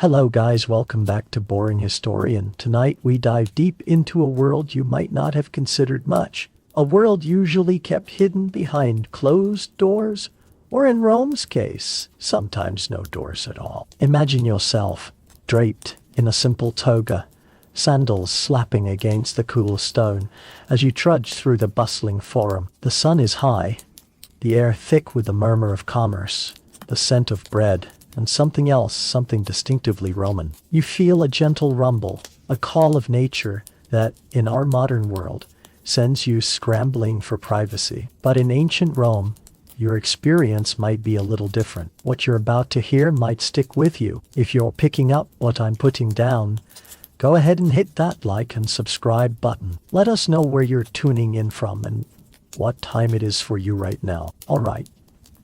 Hello guys, welcome back to Boring Historian. Tonight we dive deep into a world you might not have considered much. A world usually kept hidden behind closed doors, or in Rome's case, sometimes no doors at all. Imagine yourself draped in a simple toga, sandals slapping against the cool stone as you trudge through the bustling forum. The sun is high, the air thick with the murmur of commerce, the scent of bread, and something else, something distinctively Roman. You feel a gentle rumble, a call of nature that, in our modern world, sends you scrambling for privacy. But in ancient Rome, your experience might be a little different. What you're about to hear might stick with you. If you're picking up what I'm putting down, go ahead and hit that like and subscribe button. Let us know where you're tuning in from and what time it is for you right now. All right.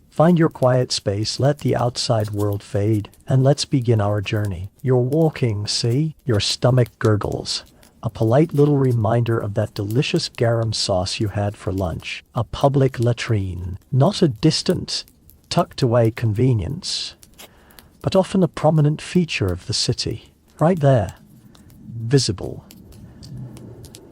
Find your quiet space, let the outside world fade, and let's begin our journey. You're walking, see? Your stomach gurgles. A polite little reminder of that delicious garum sauce you had for lunch. A public latrine. Not a distant, tucked-away convenience, but often a prominent feature of the city. Right there. Visible.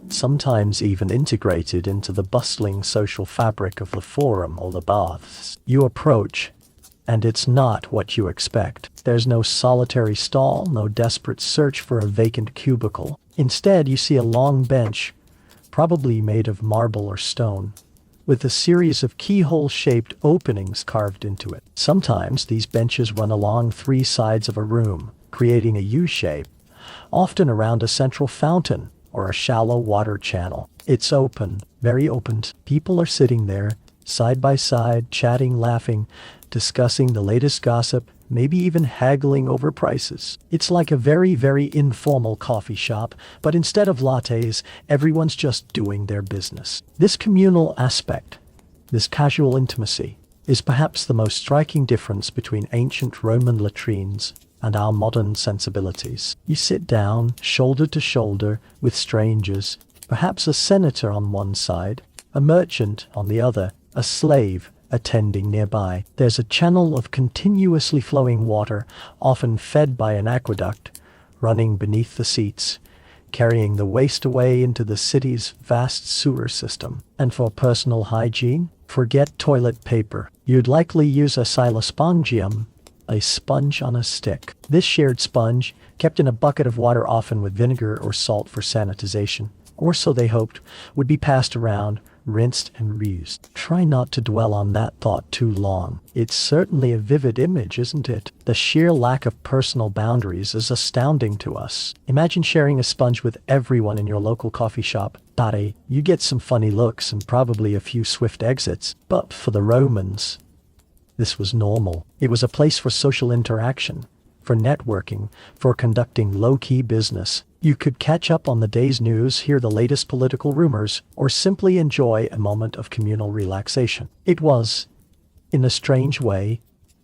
Sometimes even integrated into the bustling social fabric of the forum or the baths. You approach, and it's not what you expect. There's no solitary stall, no desperate search for a vacant cubicle. Instead, you see a long bench, probably made of marble or stone, with a series of keyhole-shaped openings carved into it. Sometimes these benches run along three sides of a room, creating a U-shape, often around a central fountain or a shallow water channel. It's open, very open. People are sitting there, side by side, chatting, laughing, discussing the latest gossip, maybe even haggling over prices. It's like a very, very informal coffee shop, but instead of lattes, everyone's just doing their business. This communal aspect, this casual intimacy, is perhaps the most striking difference between ancient Roman latrines and our modern sensibilities. You sit down, shoulder to shoulder, with strangers, perhaps a senator on one side, a merchant on the other, a slave attending nearby. There's a channel of continuously flowing water, often fed by an aqueduct, running beneath the seats, carrying the waste away into the city's vast sewer system. And for personal hygiene, forget toilet paper. You'd likely use a silospongium, a sponge on a stick. This shared sponge, kept in a bucket of water, often with vinegar or salt for sanitization, or so they hoped, would be passed around, rinsed and reused. Try not to dwell on that thought too long. It's certainly a vivid image, isn't it? The sheer lack of personal boundaries is astounding to us. Imagine sharing a sponge with everyone in your local coffee shop. You get some funny looks and probably a few swift exits. But for the Romans, this was normal. It was a place for social interaction, for networking, for conducting low-key business. You could catch up on the day's news, hear the latest political rumors, or simply enjoy a moment of communal relaxation. It was, in a strange way,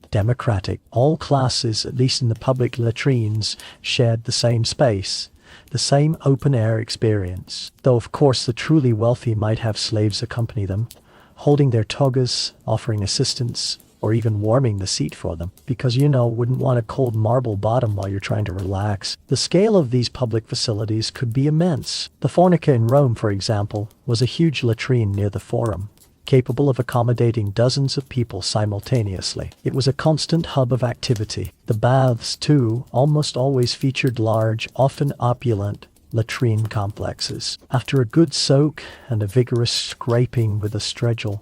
democratic. All classes, at least in the public latrines, shared the same space, the same open-air experience. Though of course the truly wealthy might have slaves accompany them, holding their togas, offering assistance, or even warming the seat for them, because wouldn't want a cold marble bottom while you're trying to relax. The scale of these public facilities could be immense. The Fornica in Rome, for example, was a huge latrine near the Forum, capable of accommodating dozens of people simultaneously. It was a constant hub of activity. The baths, too, almost always featured large, often opulent, latrine complexes. After a good soak and a vigorous scraping with a strigil,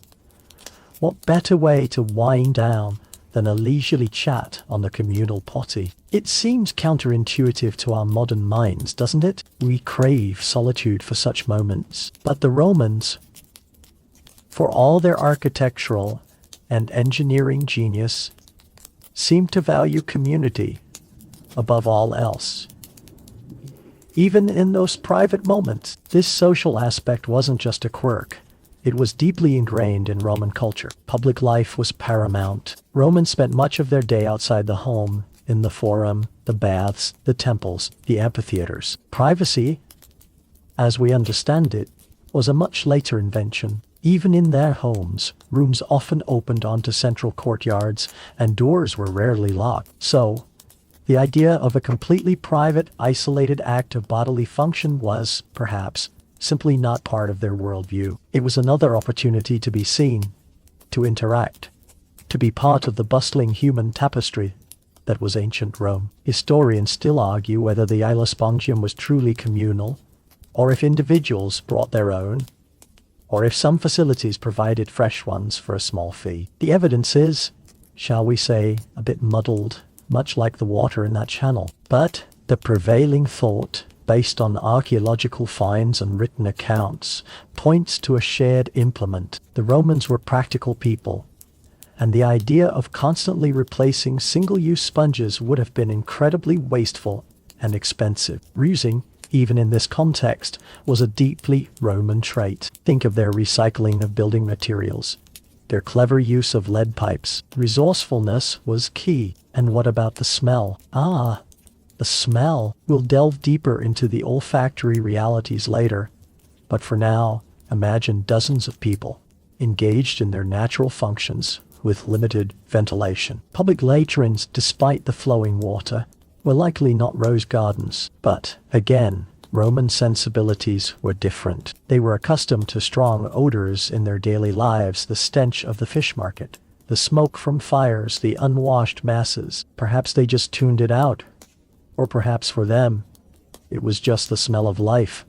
what better way to wind down than a leisurely chat on the communal potty? It seems counterintuitive to our modern minds, doesn't it? We crave solitude for such moments. But the Romans, for all their architectural and engineering genius, seemed to value community above all else. Even in those private moments, this social aspect wasn't just a quirk. It was deeply ingrained in Roman culture. Public life was paramount. Romans spent much of their day outside the home, in the forum, the baths, the temples, the amphitheaters. Privacy, as we understand it, was a much later invention. Even in their homes, rooms often opened onto central courtyards, and doors were rarely locked. So, The idea of a completely private, isolated act of bodily function was, perhaps, simply not part of their worldview. It was another opportunity to be seen, to interact, to be part of the bustling human tapestry that was ancient Rome. Historians still argue whether the Ilospongium was truly communal, or if individuals brought their own, or if some facilities provided fresh ones for a small fee. The evidence is, shall we say, a bit muddled, much like the water in that channel. But the prevailing thought, based on archaeological finds and written accounts, points to a shared implement. The Romans were practical people, and the idea of constantly replacing single-use sponges would have been incredibly wasteful and expensive. Reusing, even in this context, was a deeply Roman trait. Think of their recycling of building materials, their clever use of lead pipes. Resourcefulness was key. And what about the smell? The smell. We'll delve deeper into the olfactory realities later, but for now, imagine dozens of people engaged in their natural functions with limited ventilation. Public latrines, despite the flowing water, were likely not rose gardens. But, again, Roman sensibilities were different. They were accustomed to strong odors in their daily lives, the stench of the fish market, the smoke from fires, the unwashed masses. Perhaps they just tuned it out. Or perhaps for them, it was just the smell of life,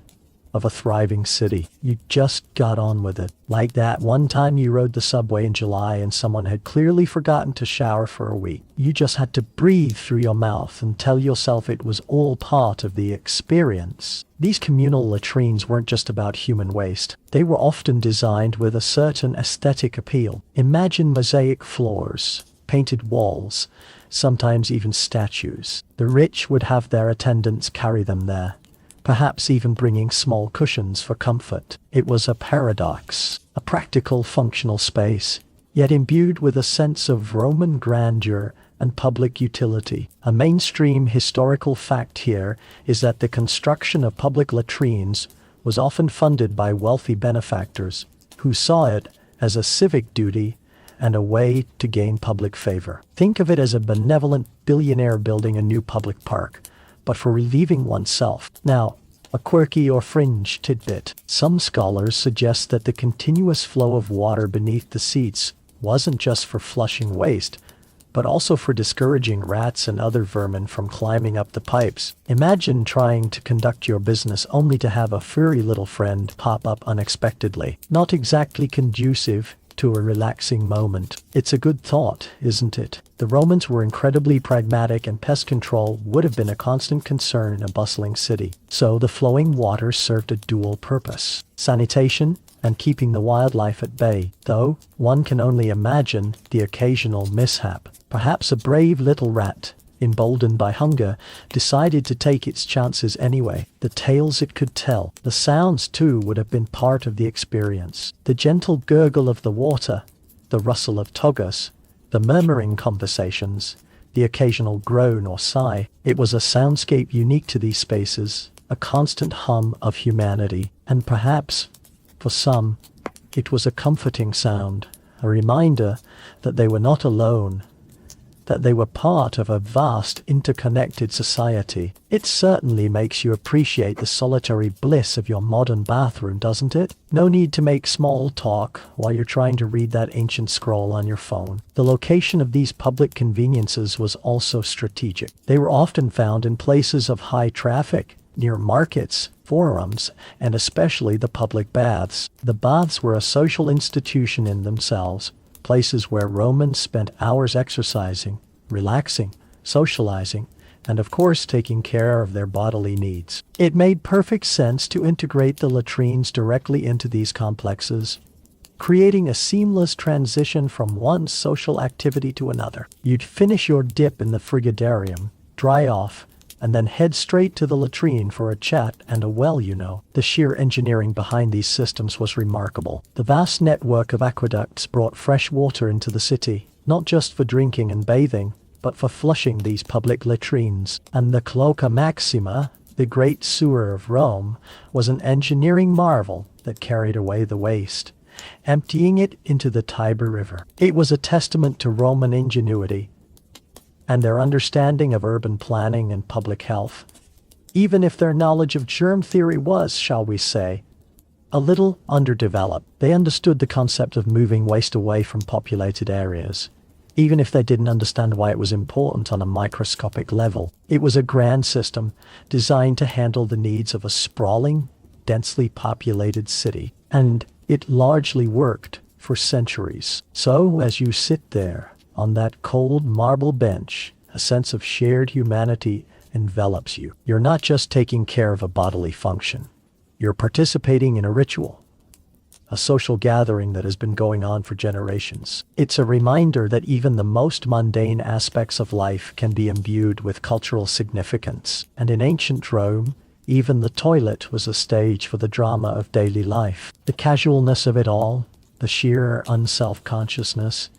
of a thriving city. You just got on with it. Like that one time you rode the subway in July and someone had clearly forgotten to shower for a week. You just had to breathe through your mouth and tell yourself it was all part of the experience. These communal latrines weren't just about human waste. They were often designed with a certain aesthetic appeal. Imagine mosaic floors, painted walls, sometimes even statues. The rich would have their attendants carry them there, perhaps even bringing small cushions for comfort. It was a paradox, a practical, functional space, yet imbued with a sense of Roman grandeur and public utility. A mainstream historical fact here is that the construction of public latrines was often funded by wealthy benefactors who saw it as a civic duty and a way to gain public favor. Think of it as a benevolent billionaire building a new public park, but for relieving oneself. Now, a quirky or fringe tidbit. Some scholars suggest that the continuous flow of water beneath the seats wasn't just for flushing waste, but also for discouraging rats and other vermin from climbing up the pipes. Imagine trying to conduct your business only to have a furry little friend pop up unexpectedly. Not exactly conducive to a relaxing moment. It's a good thought, isn't it? The Romans were incredibly pragmatic, and pest control would have been a constant concern in a bustling city. So the flowing water served a dual purpose: sanitation and keeping the wildlife at bay, though one can only imagine the occasional mishap. Perhaps a brave little rat, emboldened by hunger, decided to take its chances anyway. The tales it could tell, the sounds too, would have been part of the experience. The gentle gurgle of the water, the rustle of togas, the murmuring conversations, the occasional groan or sigh. It was a soundscape unique to these spaces, a constant hum of humanity. And perhaps, for some, it was a comforting sound, a reminder that they were not alone, that they were part of a vast, interconnected society. It certainly makes you appreciate the solitary bliss of your modern bathroom, doesn't it? No need to make small talk while you're trying to read that ancient scroll on your phone. The location of these public conveniences was also strategic. They were often found in places of high traffic, near markets, forums, and especially the public baths. The baths were a social institution in themselves, places where Romans spent hours exercising, relaxing, socializing, and of course taking care of their bodily needs. It made perfect sense to integrate the latrines directly into these complexes, creating a seamless transition from one social activity to another. You'd finish your dip in the frigidarium, dry off, and then head straight to the latrine for a chat and a well. The sheer engineering behind these systems was remarkable. The vast network of aqueducts brought fresh water into the city, not just for drinking and bathing, but for flushing these public latrines. And the Cloaca Maxima, the great sewer of Rome, was an engineering marvel that carried away the waste, emptying it into the Tiber River. It was a testament to Roman ingenuity, and their understanding of urban planning and public health, even if their knowledge of germ theory was, shall we say, a little underdeveloped. They understood the concept of moving waste away from populated areas, even if they didn't understand why it was important on a microscopic level. It was a grand system designed to handle the needs of a sprawling, densely populated city, and it largely worked for centuries. So, as you sit there on that cold marble bench, a sense of shared humanity envelops you. You're not just taking care of a bodily function. You're participating in a ritual, a social gathering that has been going on for generations. It's a reminder that even the most mundane aspects of life can be imbued with cultural significance. And in ancient Rome, even the toilet was a stage for the drama of daily life. The casualness of it all, the sheer unself-consciousness,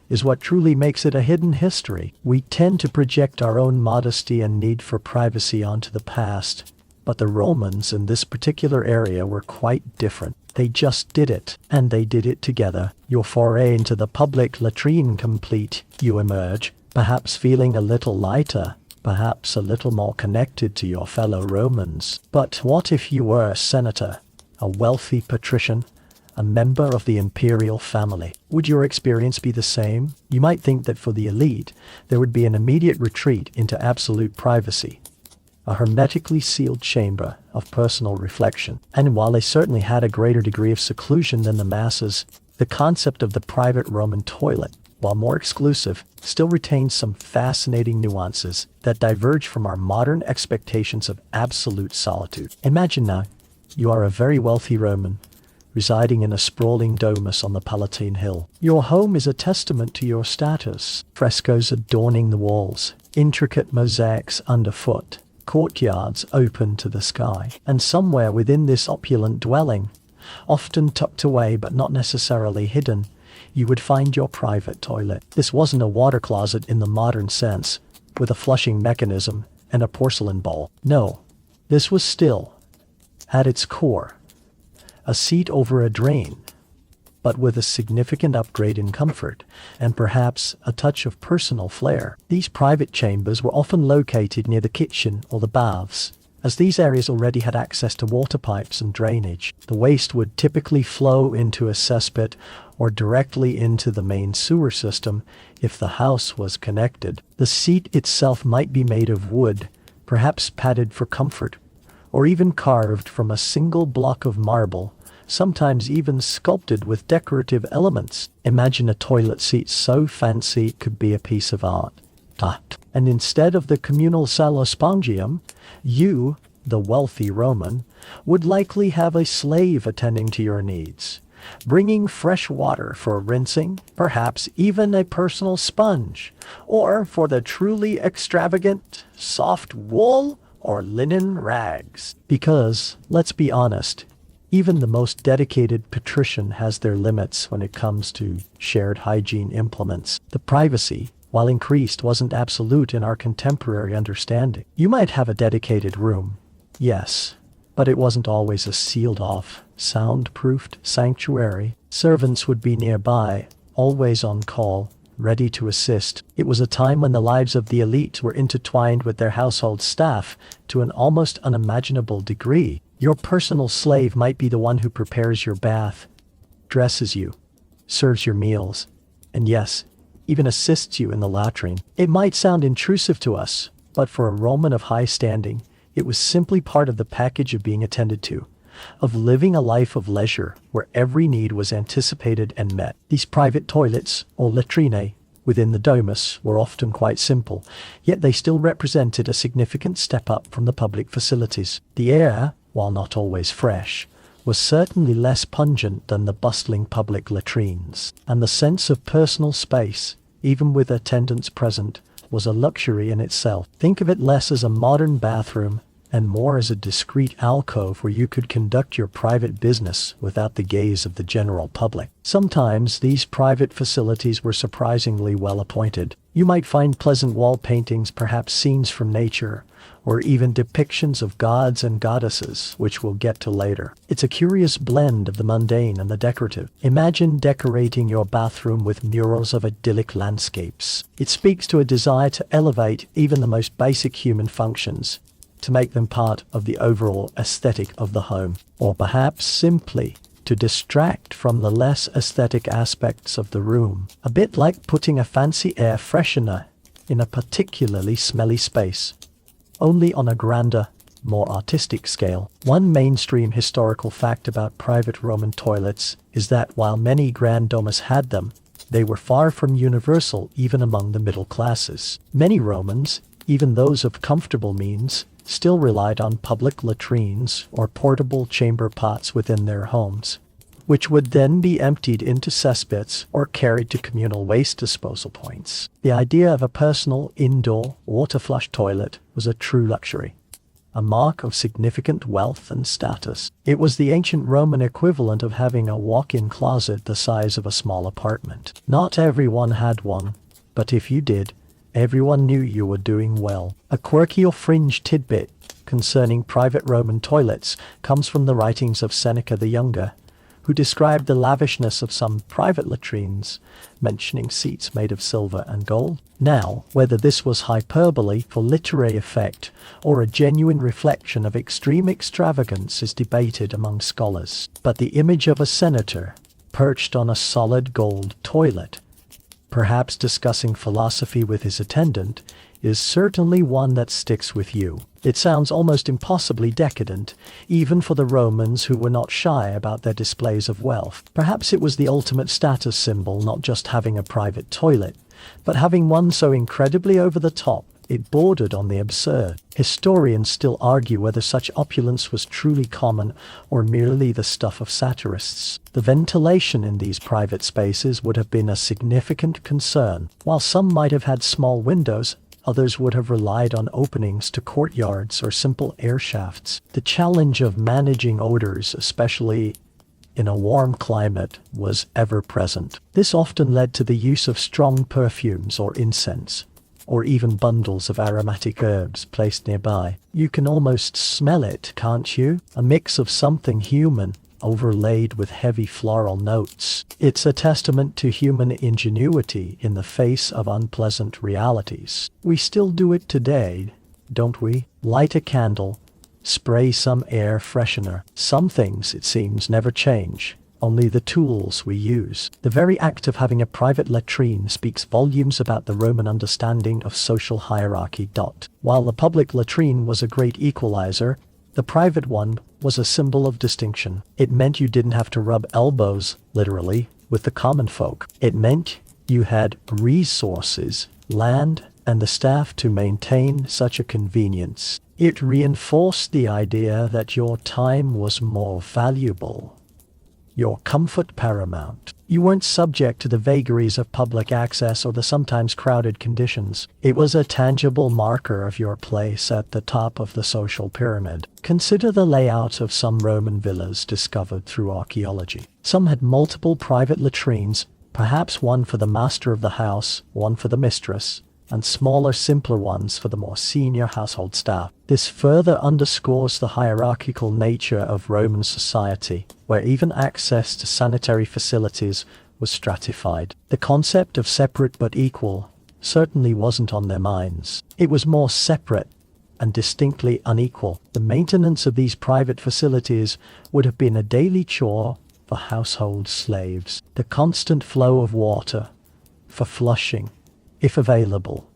is what truly makes it a hidden history. We tend to project our own modesty and need for privacy onto the past, but the Romans in this particular area were quite different. They just did it, and they did it together. Your foray into the public latrine complete, you emerge, perhaps feeling a little lighter, perhaps a little more connected to your fellow Romans. But what if you were a senator, a wealthy patrician, a member of the imperial family? Would your experience be the same? You might think that for the elite, there would be an immediate retreat into absolute privacy, a hermetically sealed chamber of personal reflection. And while they certainly had a greater degree of seclusion than the masses, the concept of the private Roman toilet, while more exclusive, still retains some fascinating nuances that diverge from our modern expectations of absolute solitude. Imagine now, you are a very wealthy Roman, residing in a sprawling domus on the Palatine Hill. Your home is a testament to your status. Frescoes adorning the walls, intricate mosaics underfoot, courtyards open to the sky. And somewhere within this opulent dwelling, often tucked away but not necessarily hidden, you would find your private toilet. This wasn't a water closet in the modern sense, with a flushing mechanism and a porcelain bowl. No, this was still, at its core, a seat over a drain, but with a significant upgrade in comfort and perhaps a touch of personal flair. These private chambers were often located near the kitchen or the baths, as these areas already had access to water pipes and drainage. The waste would typically flow into a cesspit or directly into the main sewer system if the house was connected. The seat itself might be made of wood, perhaps padded for comfort, or even carved from a single block of marble, sometimes even sculpted with decorative elements. Imagine a toilet seat so fancy it could be a piece of art. And instead of the communal salospongium, you, the wealthy Roman, would likely have a slave attending to your needs, bringing fresh water for rinsing, perhaps even a personal sponge, or for the truly extravagant, soft wool or linen rags. Because, let's be honest, even the most dedicated patrician has their limits when it comes to shared hygiene implements. The privacy, while increased, wasn't absolute in our contemporary understanding. You might have a dedicated room, yes, but it wasn't always a sealed-off, soundproofed sanctuary. Servants would be nearby, always on call, ready to assist. It was a time when the lives of the elite were intertwined with their household staff to an almost unimaginable degree. Your personal slave might be the one who prepares your bath, dresses you, serves your meals, and yes, even assists you in the latrine. It might sound intrusive to us, but for a Roman of high standing, it was simply part of the package of being attended to, of living a life of leisure where every need was anticipated and met. These private toilets, or latrinae, within the domus were often quite simple, yet they still represented a significant step up from the public facilities. The air, while not always fresh, was certainly less pungent than the bustling public latrines, and the sense of personal space, even with attendants present, was a luxury in itself. Think of it less as a modern bathroom and more as a discreet alcove where you could conduct your private business without the gaze of the general public. Sometimes these private facilities were surprisingly well appointed. You might find pleasant wall paintings, perhaps scenes from nature, or even depictions of gods and goddesses, which we'll get to later. It's a curious blend of the mundane and the decorative. Imagine decorating your bathroom with murals of idyllic landscapes. It speaks to a desire to elevate even the most basic human functions, to make them part of the overall aesthetic of the home, or perhaps simply to distract from the less aesthetic aspects of the room. A bit like putting a fancy air freshener in a particularly smelly space, only on a grander, more artistic scale. One mainstream historical fact about private Roman toilets is that while many grand domus had them, they were far from universal even among the middle classes. Many Romans, even those of comfortable means, still relied on public latrines or portable chamber pots within their homes, which would then be emptied into cesspits or carried to communal waste disposal points. The idea of a personal indoor water flush toilet was a true luxury, a mark of significant wealth and status. It was the ancient Roman equivalent of having a walk-in closet the size of a small apartment. Not everyone had one, but if you did, everyone knew you were doing well. A quirky or fringe tidbit concerning private Roman toilets comes from the writings of Seneca the Younger, who described the lavishness of some private latrines, mentioning seats made of silver and gold. Now, whether this was hyperbole for literary effect or a genuine reflection of extreme extravagance is debated among scholars, but the image of a senator perched on a solid gold toilet, perhaps discussing philosophy with his attendant, is certainly one that sticks with you. It sounds almost impossibly decadent, even for the Romans who were not shy about their displays of wealth. Perhaps it was the ultimate status symbol, not just having a private toilet, but having one so incredibly over the top it bordered on the absurd. Historians still argue whether such opulence was truly common or merely the stuff of satirists. The ventilation in these private spaces would have been a significant concern. While some might have had small windows, others would have relied on openings to courtyards or simple air shafts. The challenge of managing odors, especially in a warm climate, was ever present. This often led to the use of strong perfumes or incense, or even bundles of aromatic herbs placed nearby. You can almost smell it, can't you? A mix of something human, overlaid with heavy floral notes. It's a testament to human ingenuity in the face of unpleasant realities. We still do it today, don't we? Light a candle, spray some air freshener. Some things, it seems, never change, only the tools we use. The very act of having a private latrine speaks volumes about the Roman understanding of social hierarchy. While the public latrine was a great equalizer, the private one was a symbol of distinction. It meant you didn't have to rub elbows, literally, with the common folk. It meant you had resources, land, and the staff to maintain such a convenience. It reinforced the idea that your time was more valuable, your comfort paramount. You weren't subject to the vagaries of public access or the sometimes crowded conditions. It was a tangible marker of your place at the top of the social pyramid. Consider the layout of some Roman villas discovered through archaeology. Some had multiple private latrines, perhaps one for the master of the house, one for the mistress, and smaller, simpler ones for the more senior household staff. This further underscores the hierarchical nature of Roman society, where even access to sanitary facilities was stratified. The concept of separate but equal certainly wasn't on their minds. It was more separate and distinctly unequal. The maintenance of these private facilities would have been a daily chore for household slaves. The constant flow of water for flushing, if available,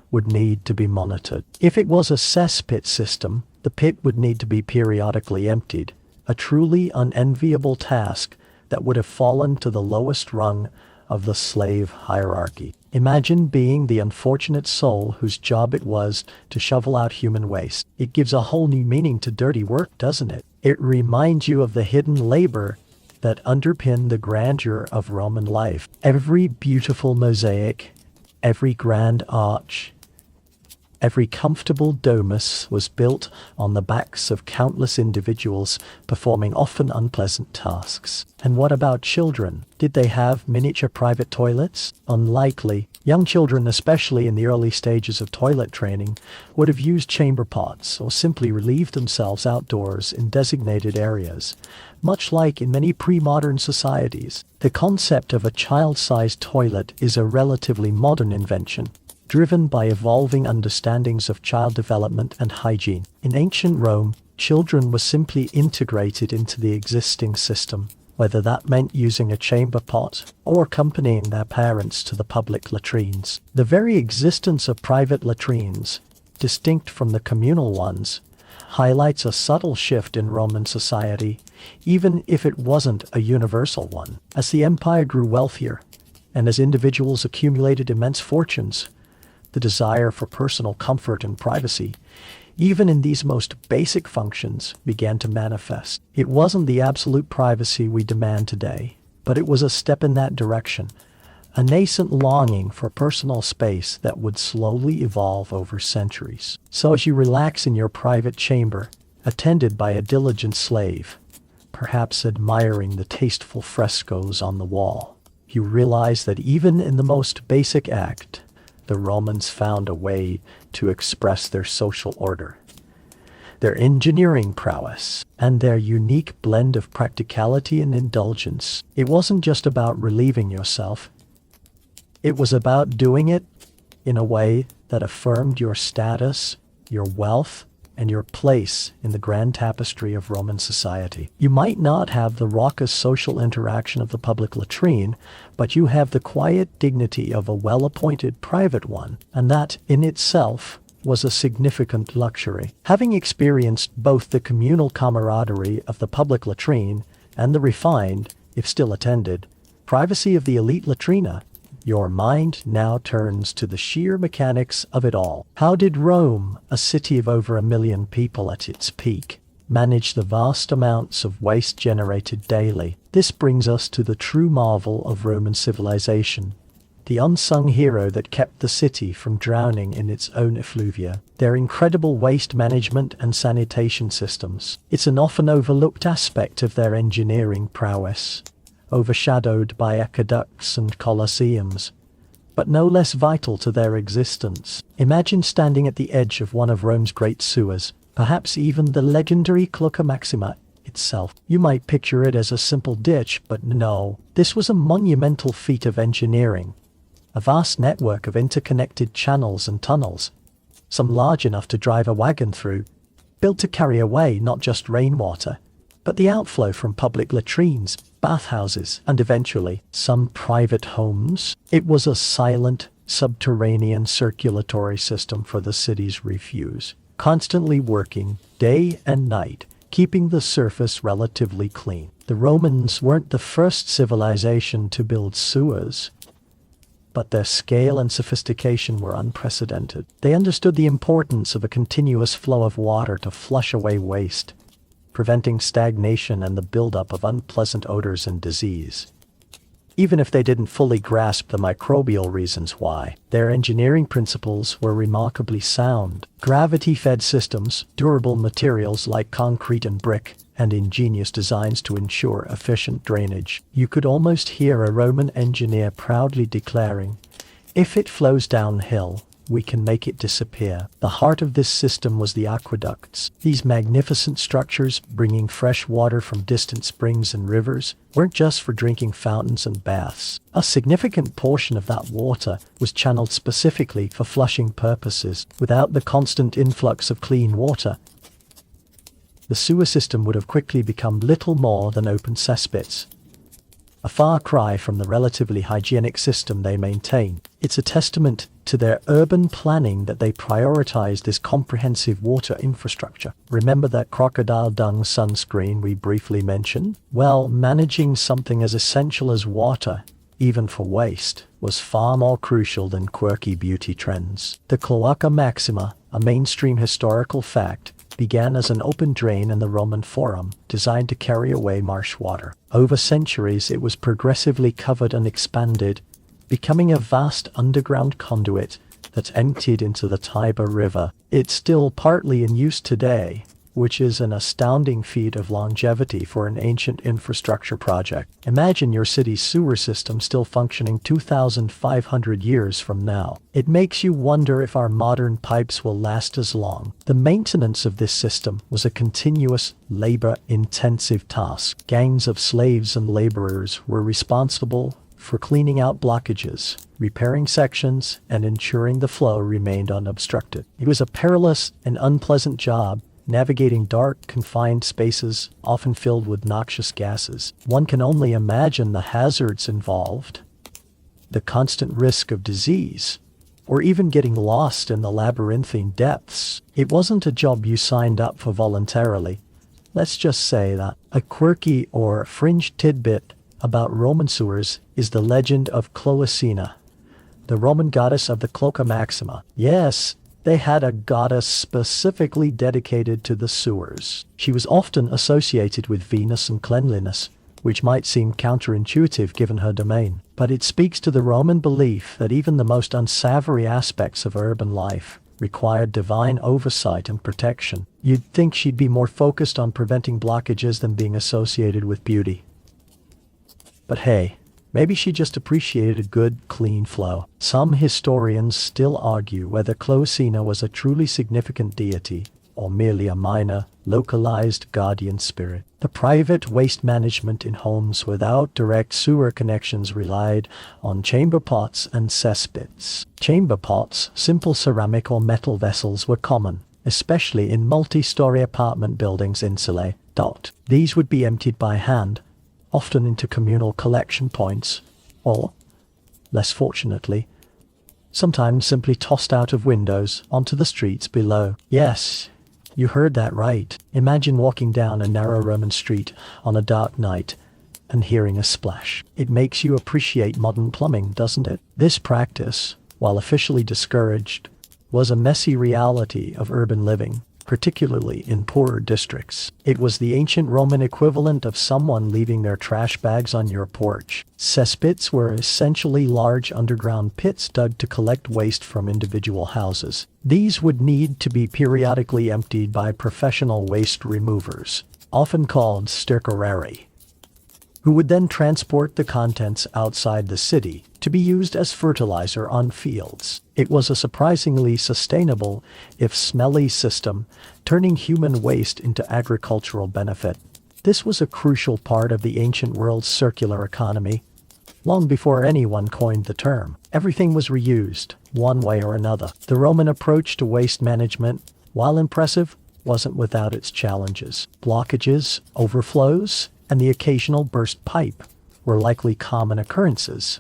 would need to be monitored. If it was a cesspit system, the pit would need to be periodically emptied, a truly unenviable task that would have fallen to the lowest rung of the slave hierarchy. Imagine being the unfortunate soul whose job it was to shovel out human waste. It gives a whole new meaning to dirty work, doesn't it? It reminds you of the hidden labor that underpinned the grandeur of Roman life. Every beautiful mosaic, every grand arch, Every comfortable domus was built on the backs of countless individuals performing often unpleasant tasks. And what about children? Did they have miniature private toilets? Unlikely. Young children, especially in the early stages of toilet training, would have used chamber pots or simply relieved themselves outdoors in designated areas, much like in many pre-modern societies. The concept of a child-sized toilet is a relatively modern invention, driven by evolving understandings of child development and hygiene. In ancient Rome, children were simply integrated into the existing system, whether that meant using a chamber pot or accompanying their parents to the public latrines. The very existence of private latrines, distinct from the communal ones, highlights a subtle shift in Roman society, even if it wasn't a universal one. As the empire grew wealthier, and as individuals accumulated immense fortunes, the desire for personal comfort and privacy, even in these most basic functions, began to manifest. It wasn't the absolute privacy we demand today, but it was a step in that direction, a nascent longing for personal space that would slowly evolve over centuries. So as you relax in your private chamber, attended by a diligent slave, perhaps admiring the tasteful frescoes on the wall, you realize that even in the most basic act, the Romans found a way to express their social order, their engineering prowess, and their unique blend of practicality and indulgence. It wasn't just about relieving yourself. It was about doing it in a way that affirmed your status, your wealth, and your place in the grand tapestry of Roman society. You might not have the raucous social interaction of the public latrine, but you have the quiet dignity of a well-appointed private one, and that, in itself, was a significant luxury. Having experienced both the communal camaraderie of the public latrine and the refined, if still attended, privacy of the elite latrina, your mind now turns to the sheer mechanics of it all. How did Rome, a city of over 1 million people at its peak, manage the vast amounts of waste generated daily? This brings us to the true marvel of Roman civilization, the unsung hero that kept the city from drowning in its own effluvia. Their incredible waste management and sanitation systems. It's an often overlooked aspect of their engineering prowess, overshadowed by aqueducts and colosseums, but no less vital to their existence. Imagine standing at the edge of one of Rome's great sewers, perhaps even the legendary Cloaca Maxima itself. You might picture it as a simple ditch, but no, this was a monumental feat of engineering, a vast network of interconnected channels and tunnels, some large enough to drive a wagon through, built to carry away not just rainwater, but the outflow from public latrines, bathhouses, and eventually some private homes. It was a silent, subterranean circulatory system for the city's refuse, constantly working day and night, keeping the surface relatively clean. The Romans weren't the first civilization to build sewers, but their scale and sophistication were unprecedented. They understood the importance of a continuous flow of water to flush away waste, preventing stagnation and the buildup of unpleasant odors and disease. Even if they didn't fully grasp the microbial reasons why, their engineering principles were remarkably sound. Gravity-fed systems, durable materials like concrete and brick, and ingenious designs to ensure efficient drainage. You could almost hear a Roman engineer proudly declaring, "If it flows downhill, we can make it disappear." The heart of this system was the aqueducts. These magnificent structures, bringing fresh water from distant springs and rivers, weren't just for drinking fountains and baths. A significant portion of that water was channeled specifically for flushing purposes. Without the constant influx of clean water, the sewer system would have quickly become little more than open cesspits, a far cry from the relatively hygienic system they maintain. It's a testament to their urban planning that they prioritized this comprehensive water infrastructure. Remember that crocodile dung sunscreen we briefly mentioned? Well, managing something as essential as water, even for waste, was far more crucial than quirky beauty trends. The Cloaca Maxima, a mainstream historical fact, began as an open drain in the Roman Forum, designed to carry away marsh water. Over centuries, it was progressively covered and expanded, becoming a vast underground conduit that's emptied into the Tiber River. It's still partly in use today, which is an astounding feat of longevity for an ancient infrastructure project. Imagine your city's sewer system still functioning 2,500 years from now. It makes you wonder if our modern pipes will last as long. The maintenance of this system was a continuous, labor-intensive task. Gangs of slaves and laborers were responsible for cleaning out blockages, repairing sections, and ensuring the flow remained unobstructed. It was a perilous and unpleasant job, navigating dark, confined spaces, often filled with noxious gases. One can only imagine the hazards involved, the constant risk of disease, or even getting lost in the labyrinthine depths. It wasn't a job you signed up for voluntarily. Let's just say that. A quirky or fringe tidbit about Roman sewers is the legend of Cloacina, the Roman goddess of the Cloaca Maxima. Yes, they had a goddess specifically dedicated to the sewers. She was often associated with Venus and cleanliness, which might seem counterintuitive given her domain. But it speaks to the Roman belief that even the most unsavory aspects of urban life required divine oversight and protection. You'd think she'd be more focused on preventing blockages than being associated with beauty. But hey, maybe she just appreciated good, clean flow. Some historians still argue whether Cloacina was a truly significant deity or merely a minor, localized guardian spirit. The private waste management in homes without direct sewer connections relied on chamber pots and cesspits. Chamber pots, simple ceramic or metal vessels, were common, especially in multi-story apartment buildings insulae. These would be emptied by hand, often into communal collection points, or, less fortunately, sometimes simply tossed out of windows onto the streets below. Yes, you heard that right. Imagine walking down a narrow Roman street on a dark night and hearing a splash. It makes you appreciate modern plumbing, doesn't it? This practice, while officially discouraged, was a messy reality of urban living, particularly in poorer districts. It was the ancient Roman equivalent of someone leaving their trash bags on your porch. Cesspits were essentially large underground pits dug to collect waste from individual houses. These would need to be periodically emptied by professional waste removers, often called stercorari, who would then transport the contents outside the city to be used as fertilizer on fields. It was a surprisingly sustainable, if smelly, system, turning human waste into agricultural benefit. This was a crucial part of the ancient world's circular economy. Long before anyone coined the term, everything was reused, one way or another. The Roman approach to waste management, while impressive, wasn't without its challenges. Blockages, overflows, and the occasional burst pipe were likely common occurrences,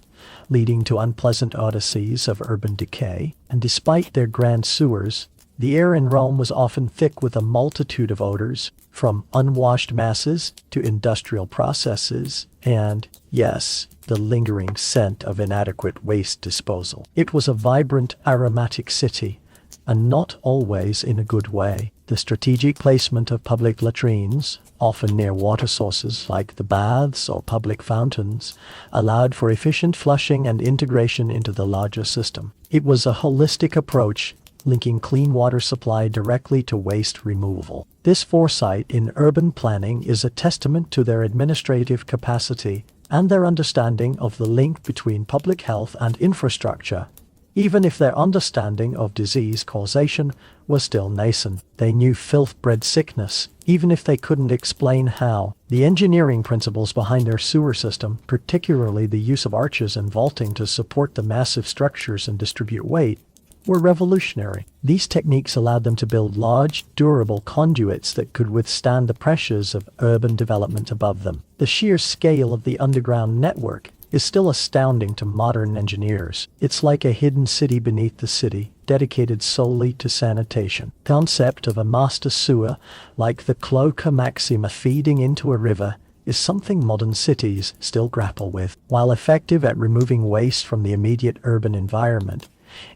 leading to unpleasant odysseys of urban decay. And despite their grand sewers, the air in Rome was often thick with a multitude of odors, from unwashed masses to industrial processes, and, yes, the lingering scent of inadequate waste disposal. It was a vibrant, aromatic city, and not always in a good way. The strategic placement of public latrines, often near water sources like the baths or public fountains, allowed for efficient flushing and integration into the larger system. It was a holistic approach, linking clean water supply directly to waste removal. This foresight in urban planning is a testament to their administrative capacity and their understanding of the link between public health and infrastructure. Even if their understanding of disease causation was still nascent, they knew filth bred sickness, even if they couldn't explain how. The engineering principles behind their sewer system, particularly the use of arches and vaulting to support the massive structures and distribute weight, were revolutionary. These techniques allowed them to build large, durable conduits that could withstand the pressures of urban development above them. The sheer scale of the underground network is still astounding to modern engineers. It's like a hidden city beneath the city, dedicated solely to sanitation. The concept of a master sewer, like the Cloaca Maxima feeding into a river, is something modern cities still grapple with. While effective at removing waste from the immediate urban environment,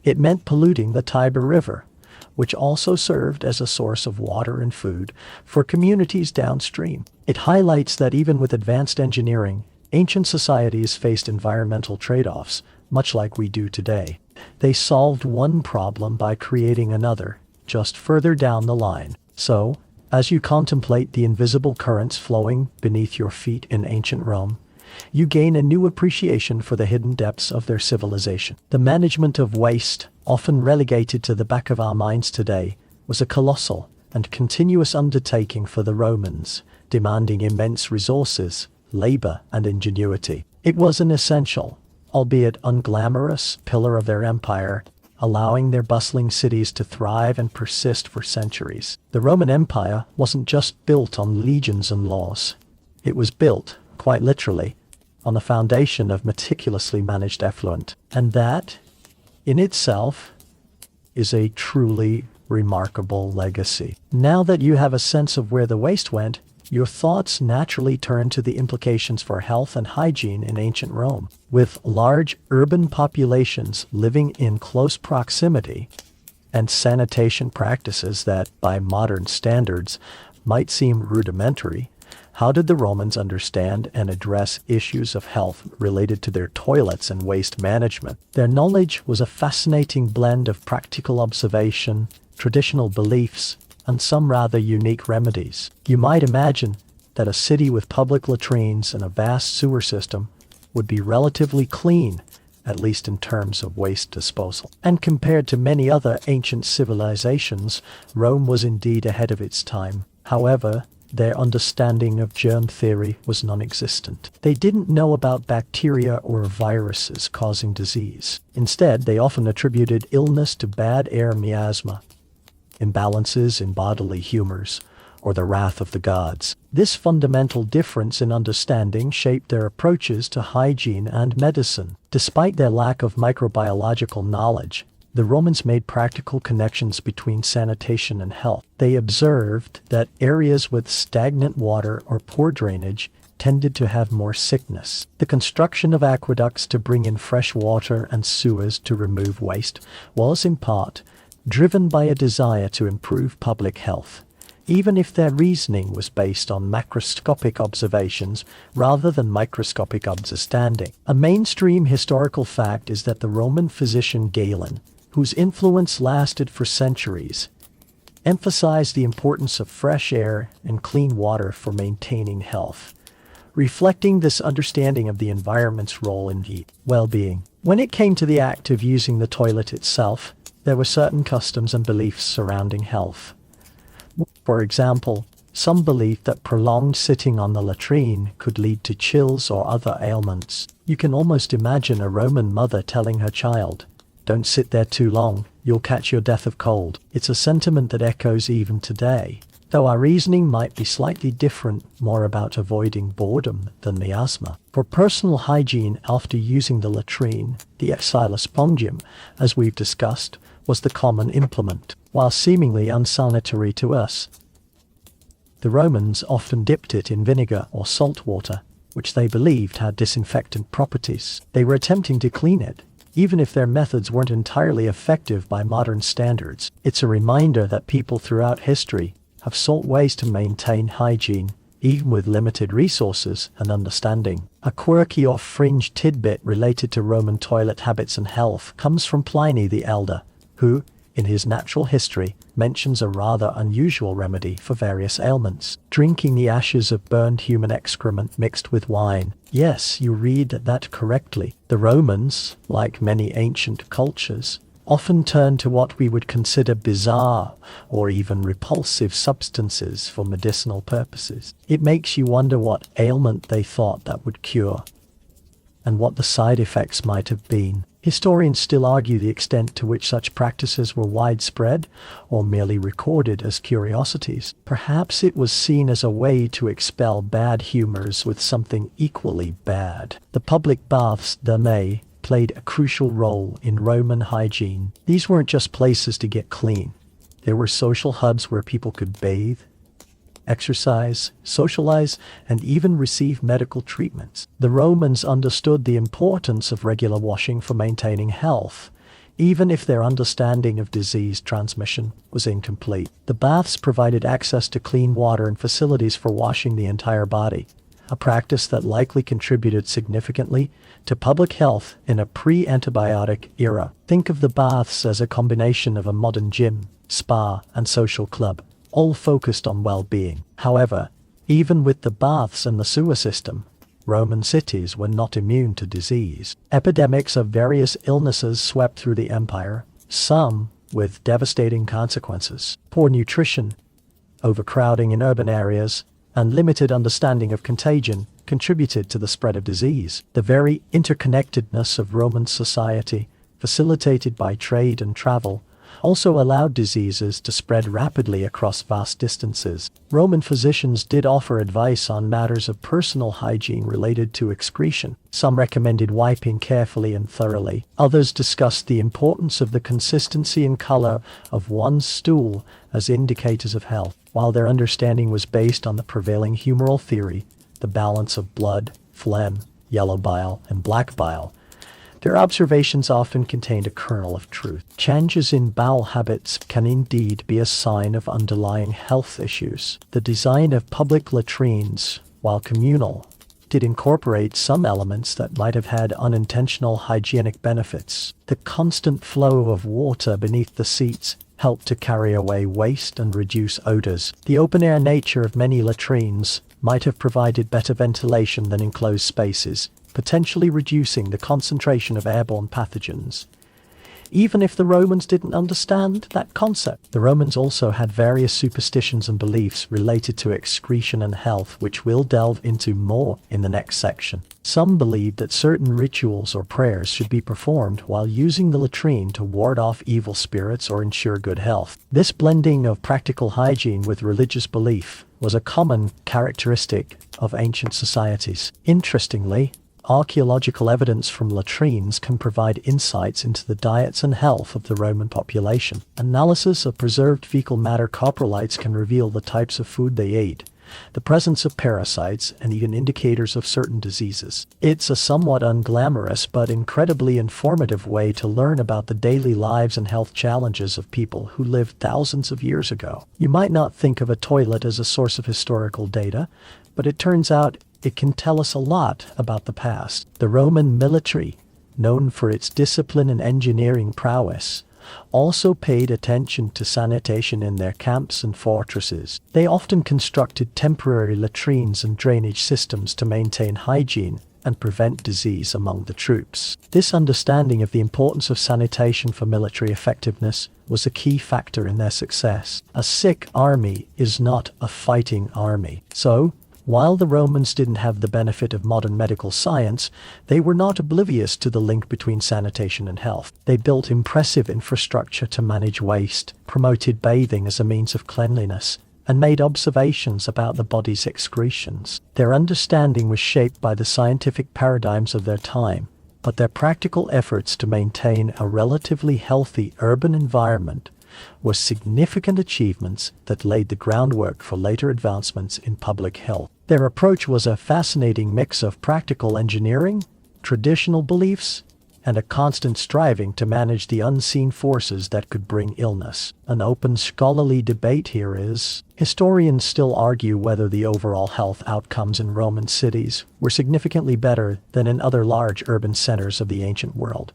it meant polluting the Tiber River, which also served as a source of water and food for communities downstream. It highlights that even with advanced engineering, ancient societies faced environmental trade-offs much like we do today. They solved one problem by creating another, just further down the line. So, as you contemplate the invisible currents flowing beneath your feet in ancient Rome, you gain a new appreciation for the hidden depths of their civilization. The management of waste, often relegated to the back of our minds today, was a colossal and continuous undertaking for the Romans, demanding immense resources, labor, and ingenuity. It was an essential, albeit unglamorous, pillar of their empire, allowing their bustling cities to thrive and persist for centuries. The Roman Empire wasn't just built on legions and laws. It was built, quite literally, on the foundation of meticulously managed effluent. And that, in itself, is a truly remarkable legacy. Now that you have a sense of where the waste went, your thoughts naturally turn to the implications for health and hygiene in ancient Rome. With large urban populations living in close proximity and sanitation practices that, by modern standards, might seem rudimentary, how did the Romans understand and address issues of health related to their toilets and waste management? Their knowledge was a fascinating blend of practical observation, traditional beliefs, and some rather unique remedies. You might imagine that a city with public latrines and a vast sewer system would be relatively clean, at least in terms of waste disposal. And compared to many other ancient civilizations, Rome was indeed ahead of its time. However, their understanding of germ theory was non-existent. They didn't know about bacteria or viruses causing disease. Instead, they often attributed illness to bad air miasma, imbalances in bodily humors, or the wrath of the gods. This fundamental difference in understanding shaped their approaches to hygiene and medicine. Despite their lack of microbiological knowledge, the Romans made practical connections between sanitation and health. They observed that areas with stagnant water or poor drainage tended to have more sickness. The construction of aqueducts to bring in fresh water and sewers to remove waste was, in part, driven by a desire to improve public health, even if their reasoning was based on macroscopic observations rather than microscopic understanding. A mainstream historical fact is that the Roman physician Galen, whose influence lasted for centuries, emphasized the importance of fresh air and clean water for maintaining health, reflecting this understanding of the environment's role in well-being. When it came to the act of using the toilet itself, there were certain customs and beliefs surrounding health. For example, some believed that prolonged sitting on the latrine could lead to chills or other ailments. You can almost imagine a Roman mother telling her child, "Don't sit there too long, you'll catch your death of cold." It's a sentiment that echoes even today, though our reasoning might be slightly different, more about avoiding boredom than miasma. For personal hygiene after using the latrine, the xylospongium, as we've discussed, was the common implement. While seemingly unsanitary to us, the Romans often dipped it in vinegar or salt water, which they believed had disinfectant properties. They were attempting to clean it, even if their methods weren't entirely effective by modern standards. It's a reminder that people throughout history have sought ways to maintain hygiene, even with limited resources and understanding. A quirky or fringe tidbit related to Roman toilet habits and health comes from Pliny the Elder, who, in his Natural History, mentions a rather unusual remedy for various ailments: drinking the ashes of burned human excrement mixed with wine. Yes, you read that correctly. The Romans, like many ancient cultures, often turned to what we would consider bizarre or even repulsive substances for medicinal purposes. It makes you wonder what ailment they thought that would cure, and what the side effects might have been. Historians still argue the extent to which such practices were widespread or merely recorded as curiosities. Perhaps it was seen as a way to expel bad humors with something equally bad. The public baths, they played a crucial role in Roman hygiene. These weren't just places to get clean. They were social hubs where people could bathe, exercise, socialize, and even receive medical treatments. The Romans understood the importance of regular washing for maintaining health, even if their understanding of disease transmission was incomplete. The baths provided access to clean water and facilities for washing the entire body, a practice that likely contributed significantly to public health in a pre-antibiotic era. Think of the baths as a combination of a modern gym, spa, and social club, all focused on well-being. However, even with the baths and the sewer system, Roman cities were not immune to disease. Epidemics of various illnesses swept through the empire, some with devastating consequences. Poor nutrition, overcrowding in urban areas, and limited understanding of contagion contributed to the spread of disease. The very interconnectedness of Roman society, facilitated by trade and travel, also allowed diseases to spread rapidly across vast distances. Roman physicians did offer advice on matters of personal hygiene related to excretion. Some recommended wiping carefully and thoroughly. Others discussed the importance of the consistency and color of one's stool as indicators of health. While their understanding was based on the prevailing humoral theory, the balance of blood, phlegm, yellow bile, and black bile, their observations often contained a kernel of truth. Changes in bowel habits can indeed be a sign of underlying health issues. The design of public latrines, while communal, did incorporate some elements that might have had unintentional hygienic benefits. The constant flow of water beneath the seats helped to carry away waste and reduce odors. The open-air nature of many latrines might have provided better ventilation than enclosed spaces, potentially reducing the concentration of airborne pathogens. Even if the Romans didn't understand that concept, the Romans also had various superstitions and beliefs related to excretion and health, which we'll delve into more in the next section. Some believed that certain rituals or prayers should be performed while using the latrine to ward off evil spirits or ensure good health. This blending of practical hygiene with religious belief was a common characteristic of ancient societies. Interestingly, archaeological evidence from latrines can provide insights into the diets and health of the Roman population. Analysis of preserved fecal matter coprolites can reveal the types of food they ate, the presence of parasites, and even indicators of certain diseases. It's a somewhat unglamorous but incredibly informative way to learn about the daily lives and health challenges of people who lived thousands of years ago. You might not think of a toilet as a source of historical data, but it turns out it can tell us a lot about the past. The Roman military, known for its discipline and engineering prowess, also paid attention to sanitation in their camps and fortresses. They often constructed temporary latrines and drainage systems to maintain hygiene and prevent disease among the troops. This understanding of the importance of sanitation for military effectiveness was a key factor in their success. A sick army is not a fighting army. So, while the Romans didn't have the benefit of modern medical science, they were not oblivious to the link between sanitation and health. They built impressive infrastructure to manage waste, promoted bathing as a means of cleanliness, and made observations about the body's excretions. Their understanding was shaped by the scientific paradigms of their time, but their practical efforts to maintain a relatively healthy urban environment were significant achievements that laid the groundwork for later advancements in public health. Their approach was a fascinating mix of practical engineering, traditional beliefs, and a constant striving to manage the unseen forces that could bring illness. An open scholarly debate here is, historians still argue whether the overall health outcomes in Roman cities were significantly better than in other large urban centers of the ancient world,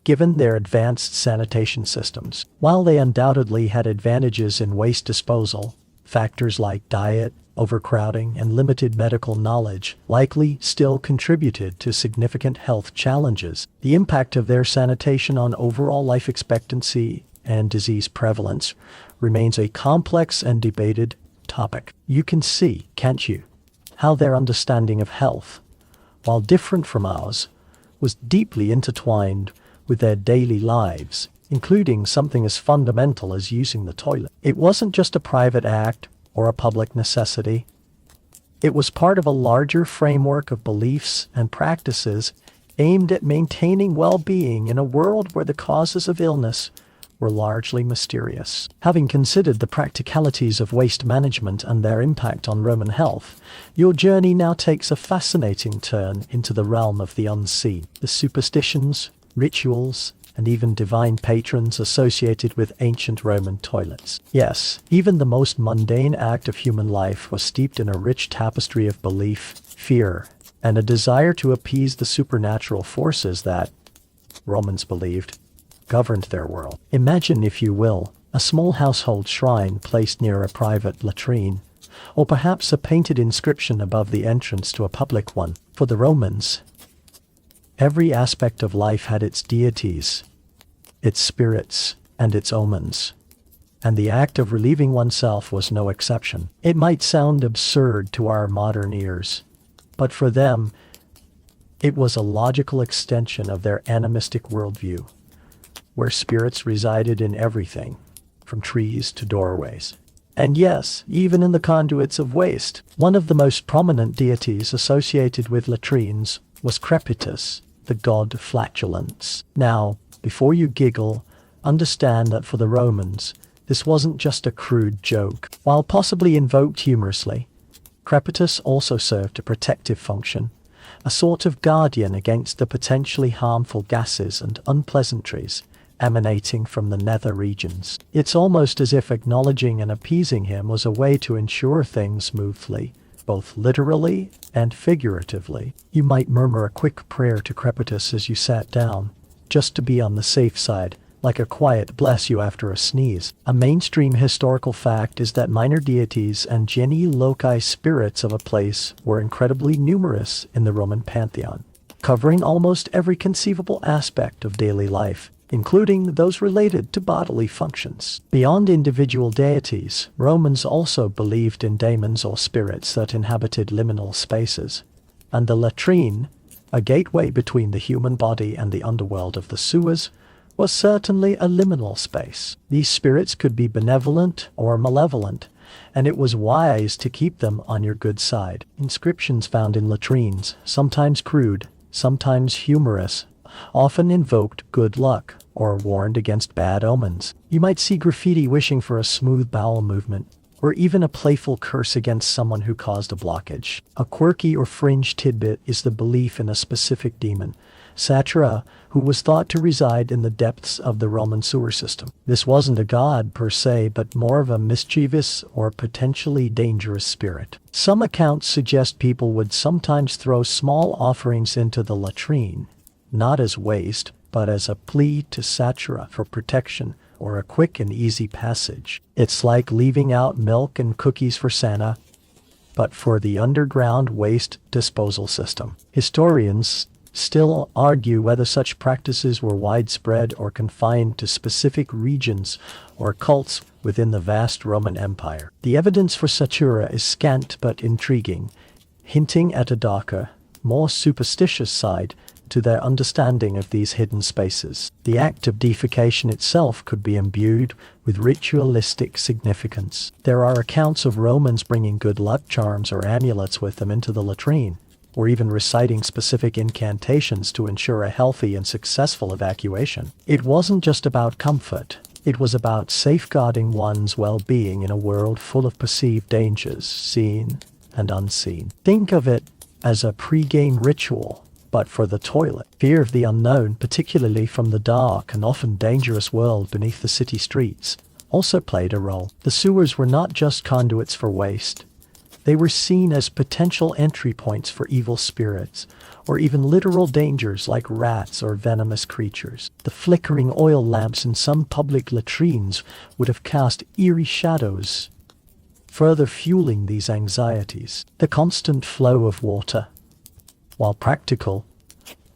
given their advanced sanitation systems. While they undoubtedly had advantages in waste disposal, factors like diet, overcrowding, and limited medical knowledge likely still contributed to significant health challenges. The impact of their sanitation on overall life expectancy and disease prevalence remains a complex and debated topic. You can see, can't you, how their understanding of health, while different from ours, was deeply intertwined with their daily lives, including something as fundamental as using the toilet. It wasn't just a private act or a public necessity. It was part of a larger framework of beliefs and practices aimed at maintaining well-being in a world where the causes of illness were largely mysterious. Having considered the practicalities of waste management and their impact on Roman health, your journey now takes a fascinating turn into the realm of the unseen. The superstitions, rituals, and even divine patrons associated with ancient Roman toilets. Yes, even the most mundane act of human life was steeped in a rich tapestry of belief, fear, and a desire to appease the supernatural forces that, Romans believed, governed their world. Imagine, if you will, a small household shrine placed near a private latrine, or perhaps a painted inscription above the entrance to a public one. For the Romans, every aspect of life had its deities, its spirits, and its omens, and the act of relieving oneself was no exception. It might sound absurd to our modern ears, but for them, it was a logical extension of their animistic worldview, where spirits resided in everything, from trees to doorways. And yes, even in the conduits of waste. One of the most prominent deities associated with latrines was Crepitus, the god of flatulence. Now, before you giggle, understand that for the Romans, this wasn't just a crude joke. While possibly invoked humorously, Crepitus also served a protective function, a sort of guardian against the potentially harmful gases and unpleasantries emanating from the nether regions. It's almost as if acknowledging and appeasing him was a way to ensure things smoothly, both literally and figuratively. You might murmur a quick prayer to Crepitus as you sat down, just to be on the safe side, like a quiet bless you after a sneeze. A mainstream historical fact is that minor deities and genii loci spirits of a place were incredibly numerous in the Roman pantheon, covering almost every conceivable aspect of daily life, including those related to bodily functions. Beyond individual deities, Romans also believed in daemons or spirits that inhabited liminal spaces, and the latrine, a gateway between the human body and the underworld of the sewers, was certainly a liminal space. These spirits could be benevolent or malevolent, and it was wise to keep them on your good side. Inscriptions found in latrines, sometimes crude, sometimes humorous, often invoked good luck or warned against bad omens. You might see graffiti wishing for a smooth bowel movement, or even a playful curse against someone who caused a blockage. A quirky or fringe tidbit is the belief in a specific demon, Satyra, who was thought to reside in the depths of the Roman sewer system. This wasn't a god per se, but more of a mischievous or potentially dangerous spirit. Some accounts suggest people would sometimes throw small offerings into the latrine, not as waste, but as a plea to Satyra for protection or a quick and easy passage. It's like leaving out milk and cookies for Santa, but for the underground waste disposal system. Historians still argue whether such practices were widespread or confined to specific regions or cults within the vast Roman Empire. The evidence for Satyra is scant but intriguing, hinting at a darker, more superstitious side to their understanding of these hidden spaces. The act of defecation itself could be imbued with ritualistic significance. There are accounts of Romans bringing good luck charms or amulets with them into the latrine, or even reciting specific incantations to ensure a healthy and successful evacuation. It wasn't just about comfort. It was about safeguarding one's well-being in a world full of perceived dangers, seen and unseen. Think of it as a pre-game ritual, but for the toilet. Fear of the unknown, particularly from the dark and often dangerous world beneath the city streets, also played a role. The sewers were not just conduits for waste. They were seen as potential entry points for evil spirits, or even literal dangers like rats or venomous creatures. The flickering oil lamps in some public latrines would have cast eerie shadows, further fueling these anxieties. The constant flow of water, while practical,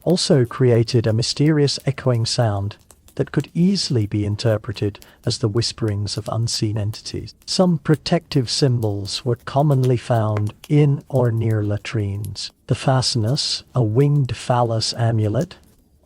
also created a mysterious echoing sound that could easily be interpreted as the whisperings of unseen entities. Some protective symbols were commonly found in or near latrines. The fascinus, a winged phallus amulet,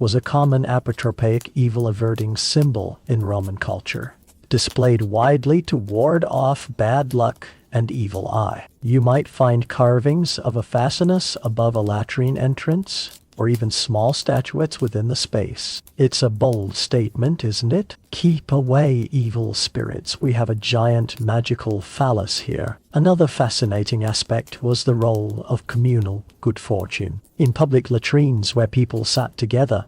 was a common apotropaic evil-averting symbol in Roman culture, displayed widely to ward off bad luck and evil eye. You might find carvings of a fascinus above a latrine entrance, or even small statuettes within the space. It's a bold statement, isn't it? Keep away, evil spirits. We have a giant magical phallus here. Another fascinating aspect was the role of communal good fortune. In public latrines where people sat together,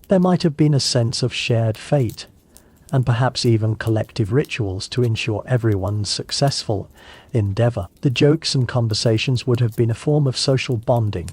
There might have been a sense of shared fate, and perhaps even collective rituals to ensure everyone's successful endeavor. The jokes and conversations would have been a form of social bonding,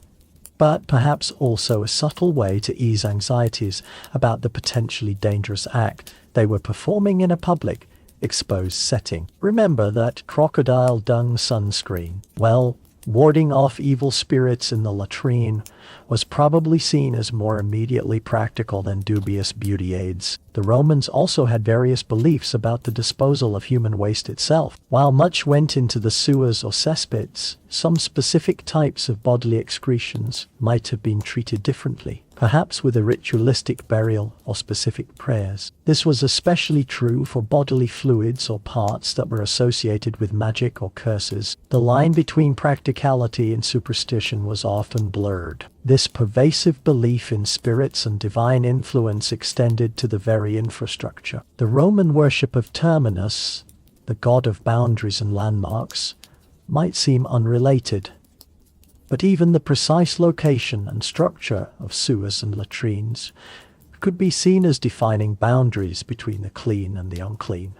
but perhaps also a subtle way to ease anxieties about the potentially dangerous act they were performing in a public, exposed setting. Remember that crocodile dung sunscreen? Well, warding off evil spirits in the latrine was probably seen as more immediately practical than dubious beauty aids. The Romans also had various beliefs about the disposal of human waste itself. While much went into the sewers or cesspits, some specific types of bodily excretions might have been treated differently, perhaps with a ritualistic burial or specific prayers. This was especially true for bodily fluids or parts that were associated with magic or curses. The line between practicality and superstition was often blurred. This pervasive belief in spirits and divine influence extended to the very infrastructure. The Roman worship of Terminus, the god of boundaries and landmarks, might seem unrelated, but even the precise location and structure of sewers and latrines could be seen as defining boundaries between the clean and the unclean.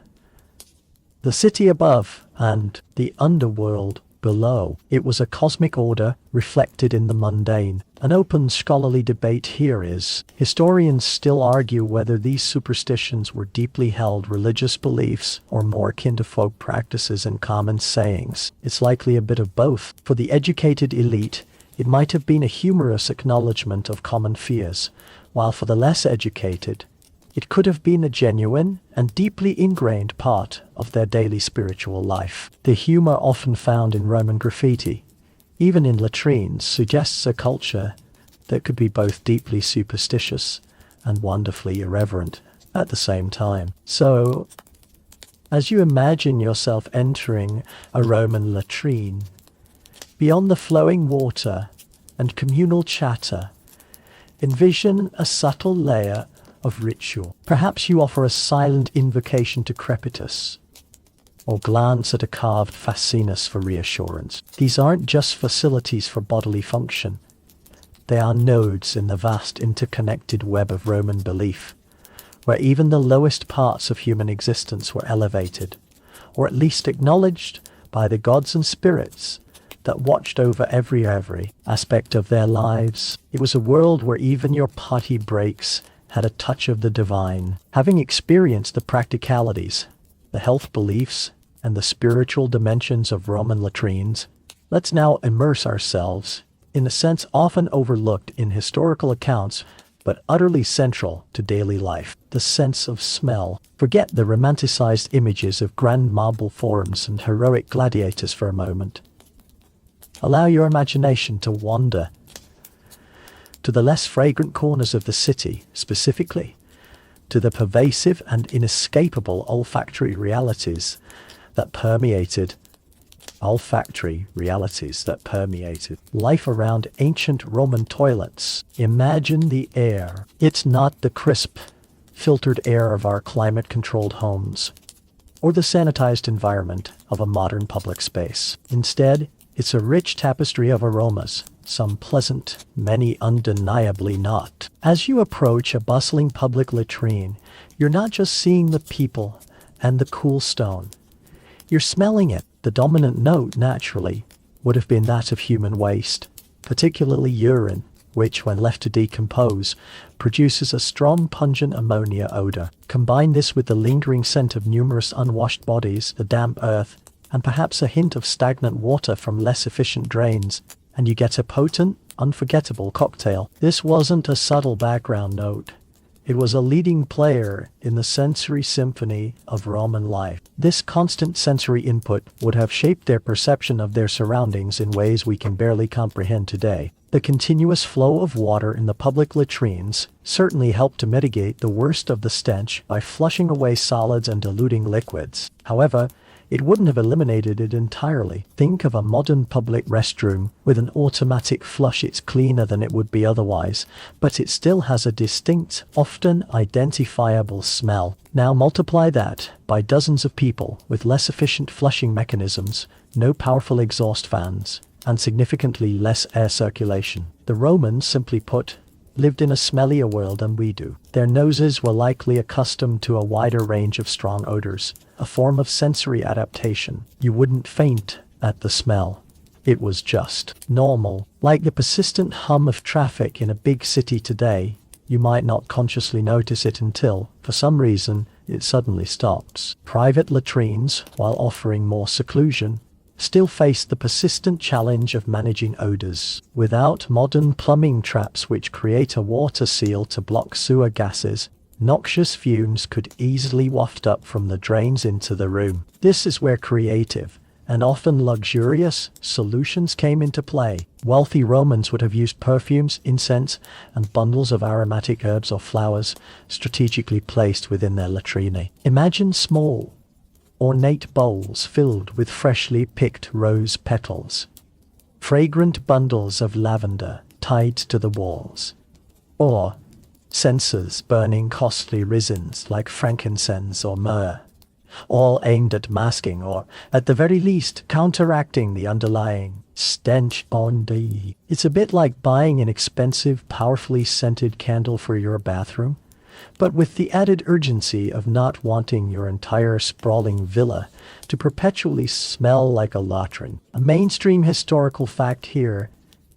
The city above and the underworld below. It was a cosmic order reflected in the mundane. An open scholarly debate here is, historians still argue whether these superstitions were deeply held religious beliefs or more akin to folk practices and common sayings. It's likely a bit of both. For the educated elite, it might have been a humorous acknowledgement of common fears, while for the less educated, it could have been a genuine and deeply ingrained part of their daily spiritual life. The humor often found in Roman graffiti, even in latrines, suggests a culture that could be both deeply superstitious and wonderfully irreverent at the same time. So, as you imagine yourself entering a Roman latrine, beyond the flowing water and communal chatter, envision a subtle layer of ritual. Perhaps you offer a silent invocation to Crepitus, or glance at a carved fascinus for reassurance. These aren't just facilities for bodily function. They are nodes in the vast interconnected web of Roman belief, where even the lowest parts of human existence were elevated, or at least acknowledged by the gods and spirits that watched over every aspect of their lives. It was a world where even your potty breaks had a touch of the divine. Having experienced the practicalities, the health beliefs, and the spiritual dimensions of Roman latrines, let's now immerse ourselves in a sense often overlooked in historical accounts, but utterly central to daily life: the sense of smell. Forget the romanticized images of grand marble forms and heroic gladiators for a moment. Allow your imagination to wander to the less fragrant corners of the city, specifically to the pervasive and inescapable olfactory realities that permeated life around ancient Roman toilets. Imagine the air. It's not the crisp, filtered air of our climate-controlled homes, or the sanitized environment of a modern public space. Instead, it's a rich tapestry of aromas, some pleasant, many undeniably not. As you approach a bustling public latrine, you're not just seeing the people and the cool stone. You're smelling it. The dominant note, naturally, would have been that of human waste, particularly urine, which, when left to decompose, produces a strong, pungent ammonia odor. Combine this with the lingering scent of numerous unwashed bodies, the damp earth, and perhaps a hint of stagnant water from less efficient drains, and you get a potent, unforgettable cocktail. This wasn't a subtle background note. It was a leading player in the sensory symphony of Roman life. This constant sensory input would have shaped their perception of their surroundings in ways we can barely comprehend today. The continuous flow of water in the public latrines certainly helped to mitigate the worst of the stench by flushing away solids and diluting liquids. However, it wouldn't have eliminated it entirely. Think of a modern public restroom with an automatic flush. It's cleaner than it would be otherwise, but it still has a distinct, often identifiable smell. Now multiply that by dozens of people with less efficient flushing mechanisms, no powerful exhaust fans, and significantly less air circulation. The Romans, simply put, lived in a smellier world than we do. Their noses were likely accustomed to a wider range of strong odors, a form of sensory adaptation. You wouldn't faint at the smell. It was just normal. Like the persistent hum of traffic in a big city today, you might not consciously notice it until, for some reason, it suddenly stops. Private latrines, while offering more seclusion, still face the persistent challenge of managing odors. Without modern plumbing traps which create a water seal to block sewer gases, noxious fumes could easily waft up from the drains into the room. This is where creative, and often luxurious, solutions came into play. Wealthy Romans would have used perfumes, incense, and bundles of aromatic herbs or flowers strategically placed within their latrinae. Imagine small, ornate bowls filled with freshly picked rose petals, fragrant bundles of lavender tied to the walls, or censers burning costly resins like frankincense or myrrh, all aimed at masking or, at the very least, counteracting the underlying stench. It's a bit like buying an expensive, powerfully scented candle for your bathroom, but with the added urgency of not wanting your entire sprawling villa to perpetually smell like a latrine. A mainstream historical fact here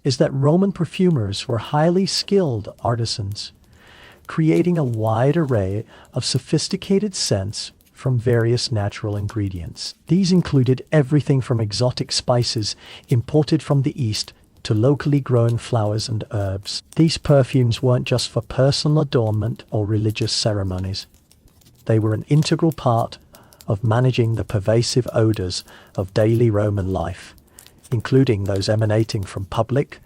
is that Roman perfumers were highly skilled artisans, creating a wide array of sophisticated scents from various natural ingredients. These included everything from exotic spices imported from the East to locally grown flowers and herbs. These perfumes weren't just for personal adornment or religious ceremonies. They were an integral part of managing the pervasive odors of daily Roman life, including those emanating from public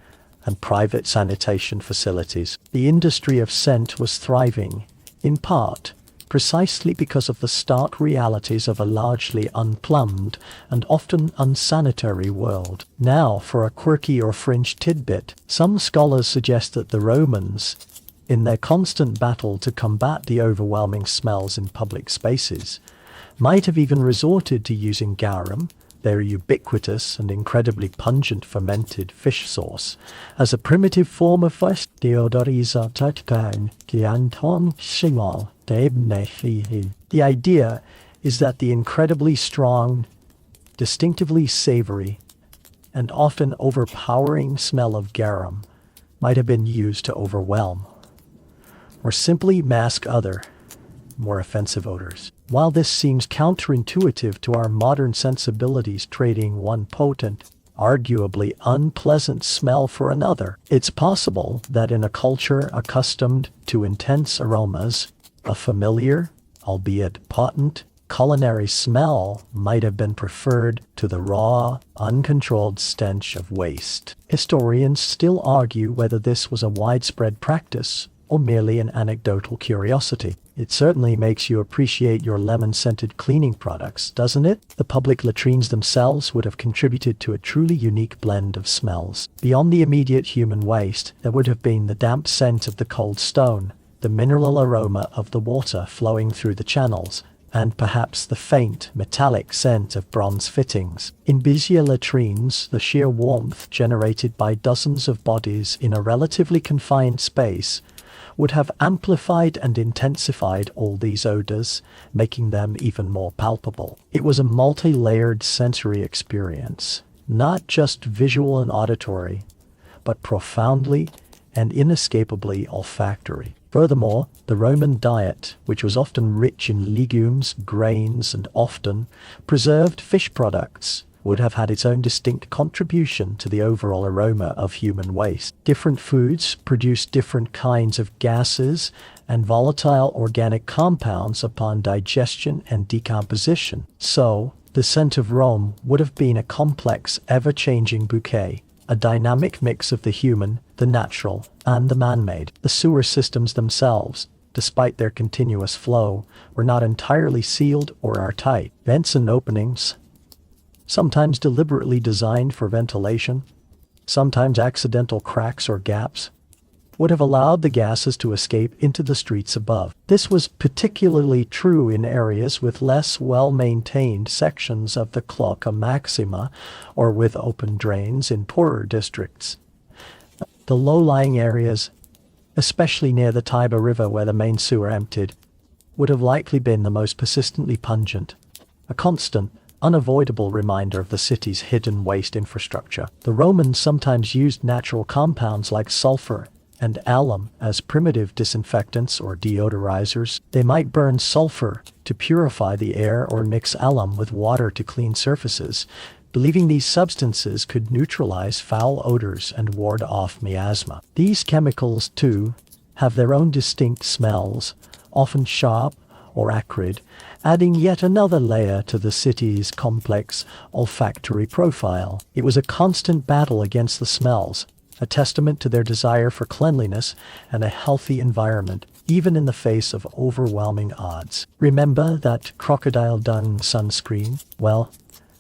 and private sanitation facilities. The industry of scent was thriving, in part, precisely because of the stark realities of a largely unplumbed and often unsanitary world. Now, for a quirky or fringe tidbit, some scholars suggest that the Romans, in their constant battle to combat the overwhelming smells in public spaces, might have even resorted to using garum, their ubiquitous and incredibly pungent fermented fish sauce, as a primitive form of flesh. The idea is that the incredibly strong, distinctively savory, and often overpowering smell of garum might have been used to overwhelm, or simply mask other, more offensive odors. While this seems counterintuitive to our modern sensibilities, trading one potent, arguably unpleasant smell for another, it's possible that in a culture accustomed to intense aromas, a familiar, albeit potent, culinary smell might have been preferred to the raw, uncontrolled stench of waste. Historians still argue whether this was a widespread practice or merely an anecdotal curiosity. It certainly makes you appreciate your lemon-scented cleaning products, doesn't it? The public latrines themselves would have contributed to a truly unique blend of smells. Beyond the immediate human waste, there would have been the damp scent of the cold stone, the mineral aroma of the water flowing through the channels, and perhaps the faint, metallic scent of bronze fittings. In busier latrines, the sheer warmth generated by dozens of bodies in a relatively confined space would have amplified and intensified all these odors, making them even more palpable. It was a multi-layered sensory experience, not just visual and auditory, but profoundly and inescapably olfactory. Furthermore, the Roman diet, which was often rich in legumes, grains, and often preserved fish products, would have had its own distinct contribution to the overall aroma of human waste. Different foods produce different kinds of gases and volatile organic compounds upon digestion and decomposition. So, the scent of Rome would have been a complex, ever-changing bouquet, a dynamic mix of the human, the natural, and the man-made. The sewer systems themselves, despite their continuous flow, were not entirely sealed or airtight. Vents and openings, sometimes deliberately designed for ventilation, sometimes accidental cracks or gaps, would have allowed the gases to escape into the streets above. This was particularly true in areas with less well-maintained sections of the Cloaca Maxima or with open drains in poorer districts. The low-lying areas, especially near the Tiber River where the main sewer emptied, would have likely been the most persistently pungent, a constant, unavoidable reminder of the city's hidden waste infrastructure. The Romans sometimes used natural compounds like sulfur and alum as primitive disinfectants or deodorizers. They might burn sulfur to purify the air or mix alum with water to clean surfaces, believing these substances could neutralize foul odors and ward off miasma. These chemicals, too, have their own distinct smells, often sharp or acrid, adding yet another layer to the city's complex olfactory profile. It was a constant battle against the smells, a testament to their desire for cleanliness and a healthy environment, even in the face of overwhelming odds. Remember that crocodile dung sunscreen? Well,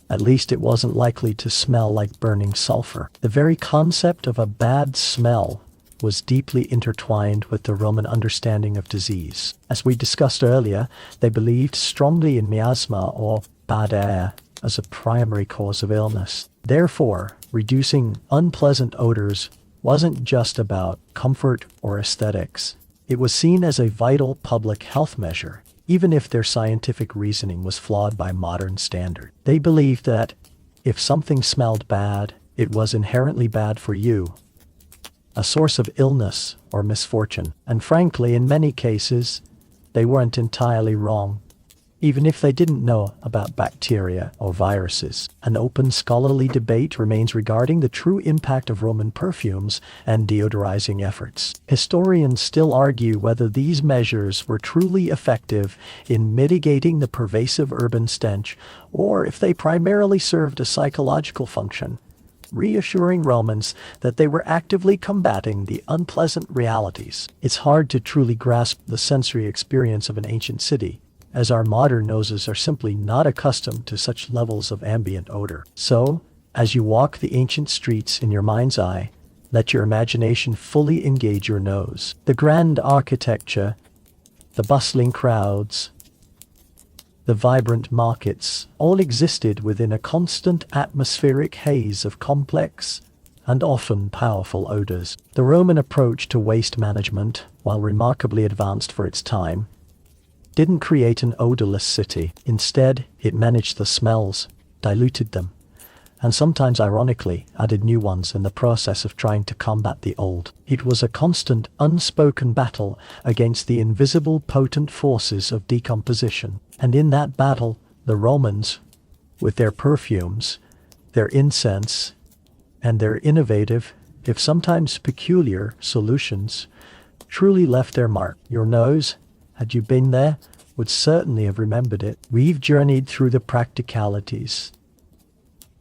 at least it wasn't likely to smell like burning sulfur. The very concept of a bad smell was deeply intertwined with the Roman understanding of disease. As we discussed earlier, they believed strongly in miasma or bad air as a primary cause of illness. Therefore, reducing unpleasant odors wasn't just about comfort or aesthetics. It was seen as a vital public health measure, even if their scientific reasoning was flawed by modern standards. They believed that if something smelled bad, it was inherently bad for you, a source of illness or misfortune. And frankly, in many cases, they weren't entirely wrong, even if they didn't know about bacteria or viruses. An open scholarly debate remains regarding the true impact of Roman perfumes and deodorizing efforts. Historians still argue whether these measures were truly effective in mitigating the pervasive urban stench, or if they primarily served a psychological function, reassuring Romans that they were actively combating the unpleasant realities. It's hard to truly grasp the sensory experience of an ancient city, as our modern noses are simply not accustomed to such levels of ambient odor. So, as you walk the ancient streets in your mind's eye, let your imagination fully engage your nose. The grand architecture, the bustling crowds, the vibrant markets all existed within a constant atmospheric haze of complex and often powerful odors. The Roman approach to waste management, while remarkably advanced for its time, didn't create an odorless city. Instead, it managed the smells, diluted them, and sometimes ironically added new ones in the process of trying to combat the old. It was a constant, unspoken battle against the invisible potent forces of decomposition. And in that battle, the Romans, with their perfumes, their incense, and their innovative, if sometimes peculiar, solutions, truly left their mark. Your nose, had you been there, would certainly have remembered it. We've journeyed through the practicalities,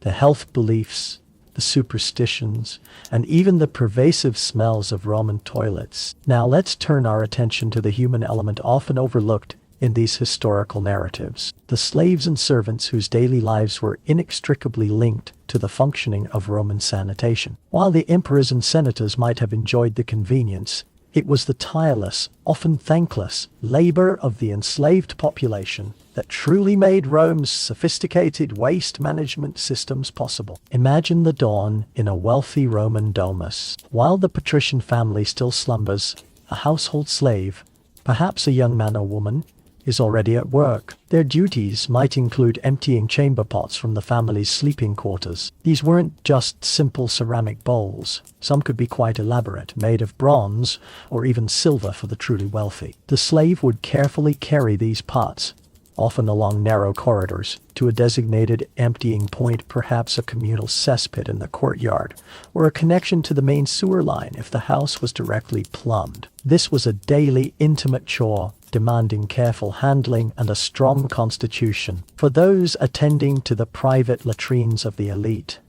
the health beliefs, the superstitions, and even the pervasive smells of Roman toilets. Now let's turn our attention to the human element often overlooked in these historical narratives. The slaves and servants whose daily lives were inextricably linked to the functioning of Roman sanitation. While the emperors and senators might have enjoyed the convenience, it was the tireless, often thankless, labor of the enslaved population that truly made Rome's sophisticated waste management systems possible. Imagine the dawn in a wealthy Roman domus. While the patrician family still slumbers, a household slave, perhaps a young man or woman, is already at work. Their duties might include emptying chamber pots from the family's sleeping quarters. These weren't just simple ceramic bowls. Some could be quite elaborate, made of bronze or even silver for the truly wealthy. The slave would carefully carry these pots, often along narrow corridors, to a designated emptying point, perhaps a communal cesspit in the courtyard, or a connection to the main sewer line if the house was directly plumbed. This was a daily, intimate chore, demanding careful handling and a strong constitution. For those attending to the private latrines of the elite,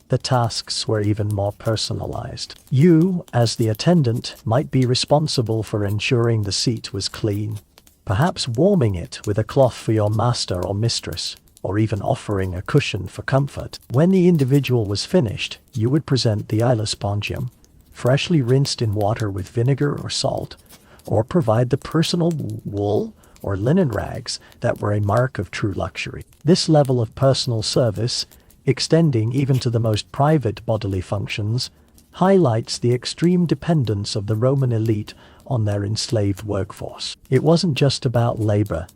the tasks were even more personalized. You, as the attendant, might be responsible for ensuring the seat was clean, perhaps warming it with a cloth for your master or mistress, or even offering a cushion for comfort. When the individual was finished, you would present the ilospongium, freshly rinsed in water with vinegar or salt, or provide the personal wool or linen rags that were a mark of true luxury. This level of personal service, extending even to the most private bodily functions, highlights the extreme dependence of the Roman elite on their enslaved workforce. It wasn't just about labor.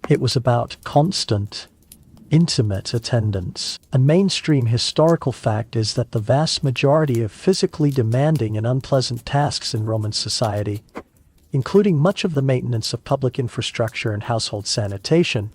It was about constant, intimate attendance. A mainstream historical fact is that the vast majority of physically demanding and unpleasant tasks in Roman society, including much of the maintenance of public infrastructure and household sanitation,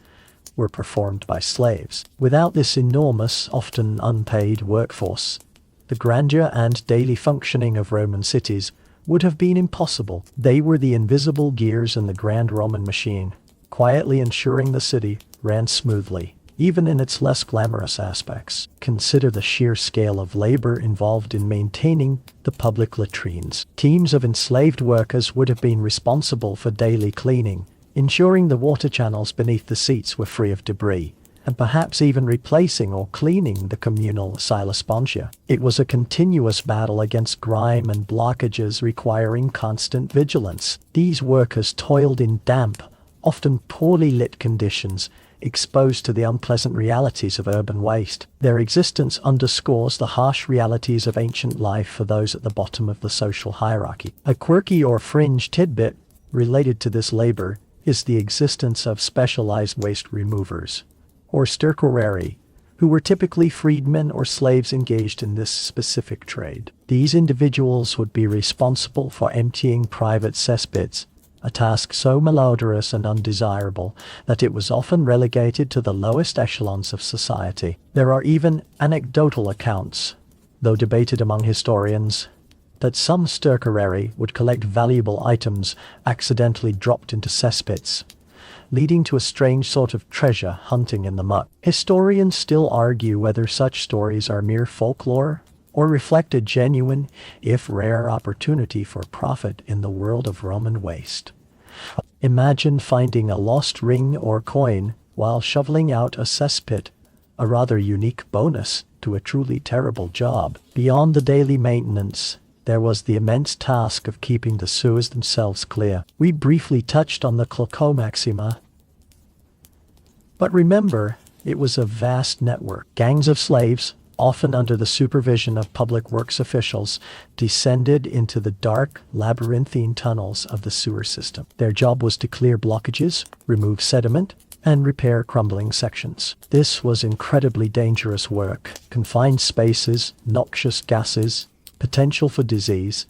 were performed by slaves. Without this enormous, often unpaid workforce, the grandeur and daily functioning of Roman cities would have been impossible. They were the invisible gears in the grand Roman machine, quietly ensuring the city ran smoothly, even in its less glamorous aspects. Consider the sheer scale of labor involved in maintaining the public latrines. Teams of enslaved workers would have been responsible for daily cleaning, ensuring the water channels beneath the seats were free of debris, and perhaps even replacing or cleaning the communal silospongia. It was a continuous battle against grime and blockages requiring constant vigilance. These workers toiled in damp, often poorly lit conditions, exposed to the unpleasant realities of urban waste. Their existence underscores the harsh realities of ancient life for those at the bottom of the social hierarchy. A quirky or fringe tidbit related to this labor is the existence of specialized waste removers, or stercorari, who were typically freedmen or slaves engaged in this specific trade. These individuals would be responsible for emptying private cesspits, a task so malodorous and undesirable that it was often relegated to the lowest echelons of society. There are even anecdotal accounts, though debated among historians, that some stercorari would collect valuable items accidentally dropped into cesspits, leading to a strange sort of treasure hunting in the muck. Historians still argue whether such stories are mere folklore or reflect a genuine, if rare, opportunity for profit in the world of Roman waste. Imagine finding a lost ring or coin while shoveling out a cesspit, a rather unique bonus to a truly terrible job. Beyond the daily maintenance, there was the immense task of keeping the sewers themselves clear. We briefly touched on the Clocomaxima, but remember, it was a vast network. Gangs of slaves, often under the supervision of public works officials, descended into the dark, labyrinthine tunnels of the sewer system. Their job was to clear blockages, remove sediment, and repair crumbling sections. This was incredibly dangerous work. Confined spaces, noxious gases, potential for disease,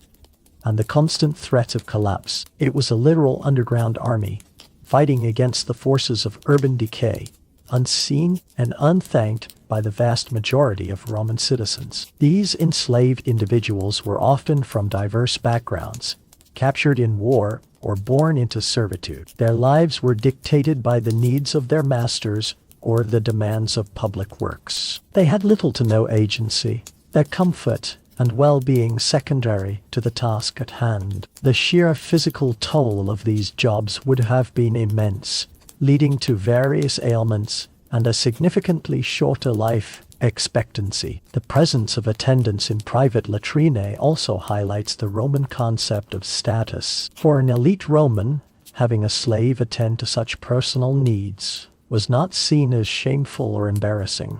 and the constant threat of collapse. It was a literal underground army, fighting against the forces of urban decay, unseen and unthanked by the vast majority of Roman citizens. These enslaved individuals were often from diverse backgrounds, captured in war or born into servitude. Their lives were dictated by the needs of their masters or the demands of public works. They had little to no agency, their comfort and well-being secondary to the task at hand. The sheer physical toll of these jobs would have been immense, leading to various ailments and a significantly shorter life expectancy. The presence of attendants in private latrinae also highlights the Roman concept of status. For an elite Roman, having a slave attend to such personal needs was not seen as shameful or embarrassing.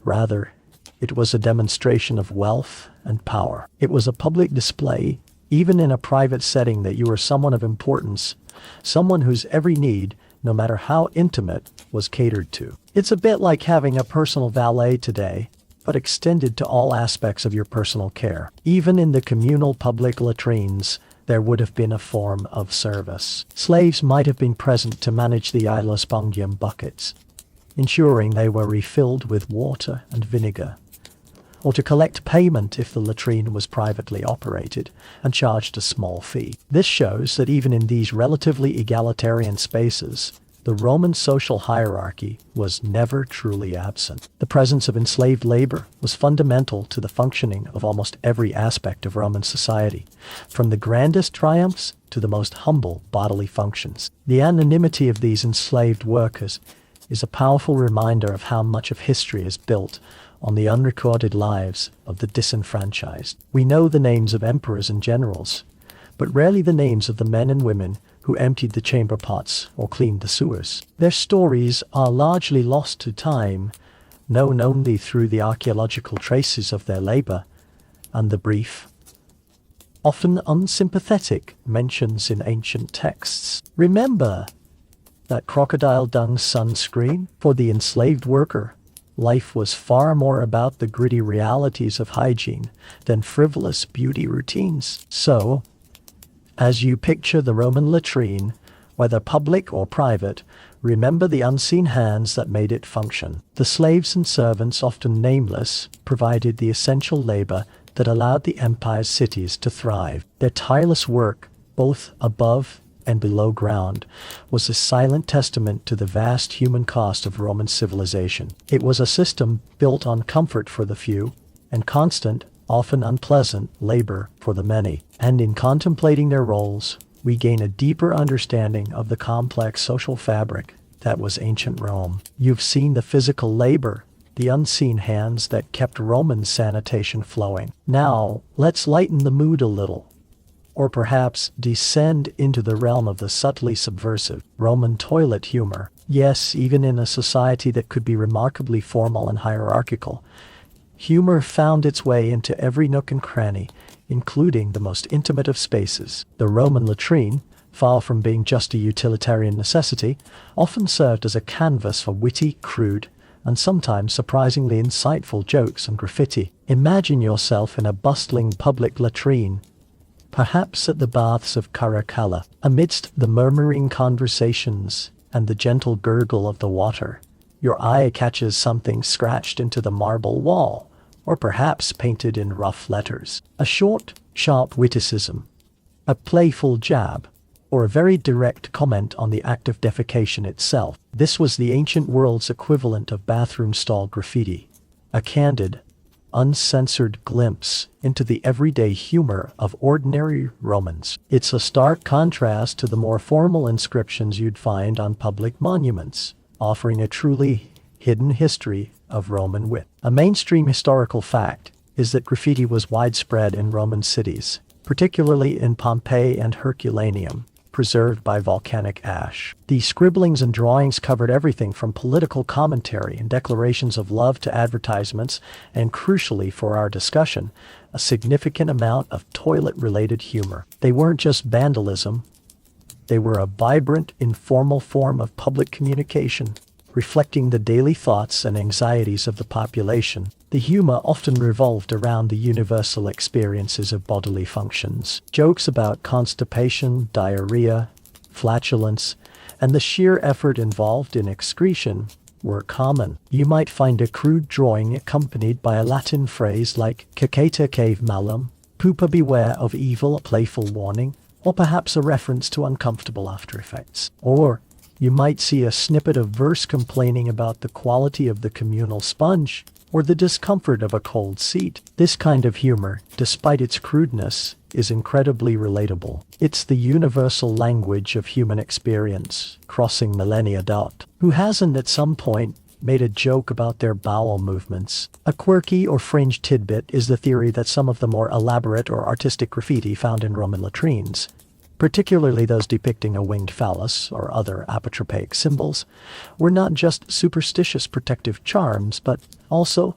Rather, it was a demonstration of wealth and power. It was a public display, even in a private setting, that you were someone of importance, someone whose every need, no matter how intimate, was catered to. It's a bit like having a personal valet today, but extended to all aspects of your personal care. Even in the communal public latrines, there would have been a form of service. Slaves might have been present to manage the ilospongium buckets, ensuring they were refilled with water and vinegar, or to collect payment if the latrine was privately operated and charged a small fee. This shows that even in these relatively egalitarian spaces, the Roman social hierarchy was never truly absent. The presence of enslaved labor was fundamental to the functioning of almost every aspect of Roman society, from the grandest triumphs to the most humble bodily functions. The anonymity of these enslaved workers is a powerful reminder of how much of history is built on the unrecorded lives of the disenfranchised. We know the names of emperors and generals, but rarely the names of the men and women who emptied the chamber pots or cleaned the sewers. Their stories are largely lost to time, known only through the archaeological traces of their labor and the brief, often unsympathetic mentions in ancient texts. Remember that crocodile dung sunscreen? For the enslaved worker, life was far more about the gritty realities of hygiene than frivolous beauty routines. So, as you picture the Roman latrine, whether public or private, remember the unseen hands that made it function. The slaves and servants, often nameless, provided the essential labor that allowed the empire's cities to thrive. Their tireless work, both above and below ground, was a silent testament to the vast human cost of Roman civilization. It was a system built on comfort for the few and constant, often unpleasant, labor for the many. And in contemplating their roles, we gain a deeper understanding of the complex social fabric that was ancient Rome. You've seen the physical labor, the unseen hands that kept Roman sanitation flowing. Now, let's lighten the mood a little, or perhaps descend into the realm of the subtly subversive Roman toilet humor. Yes, even in a society that could be remarkably formal and hierarchical, humor found its way into every nook and cranny, including the most intimate of spaces. The Roman latrine, far from being just a utilitarian necessity, often served as a canvas for witty, crude, and sometimes surprisingly insightful jokes and graffiti. Imagine yourself in a bustling public latrine, perhaps at the baths of Caracalla. Amidst the murmuring conversations and the gentle gurgle of the water, your eye catches something scratched into the marble wall, or perhaps painted in rough letters. A short, sharp witticism, a playful jab, or a very direct comment on the act of defecation itself. This was the ancient world's equivalent of bathroom stall graffiti, a candid, uncensored glimpse into the everyday humor of ordinary Romans. It's a stark contrast to the more formal inscriptions you'd find on public monuments, offering a truly hidden history of Roman wit. A mainstream historical fact is that graffiti was widespread in Roman cities, particularly in Pompeii and Herculaneum, preserved by volcanic ash. These scribblings and drawings covered everything from political commentary and declarations of love to advertisements, and crucially for our discussion, a significant amount of toilet-related humor. They weren't just vandalism, they were a vibrant, informal form of public communication, reflecting the daily thoughts and anxieties of the population. The humor often revolved around the universal experiences of bodily functions. Jokes about constipation, diarrhea, flatulence, and the sheer effort involved in excretion were common. You might find a crude drawing accompanied by a Latin phrase like cacata cave malum, pupa beware of evil, a playful warning, or perhaps a reference to uncomfortable after effects. Or you might see a snippet of verse complaining about the quality of the communal sponge or the discomfort of a cold seat. This kind of humor, despite its crudeness, is incredibly relatable. It's the universal language of human experience, crossing millennia. Who hasn't at some point made a joke about their bowel movements? A quirky or fringe tidbit is the theory that some of the more elaborate or artistic graffiti found in Roman latrines, particularly those depicting a winged phallus or other apotropaic symbols, were not just superstitious protective charms, but also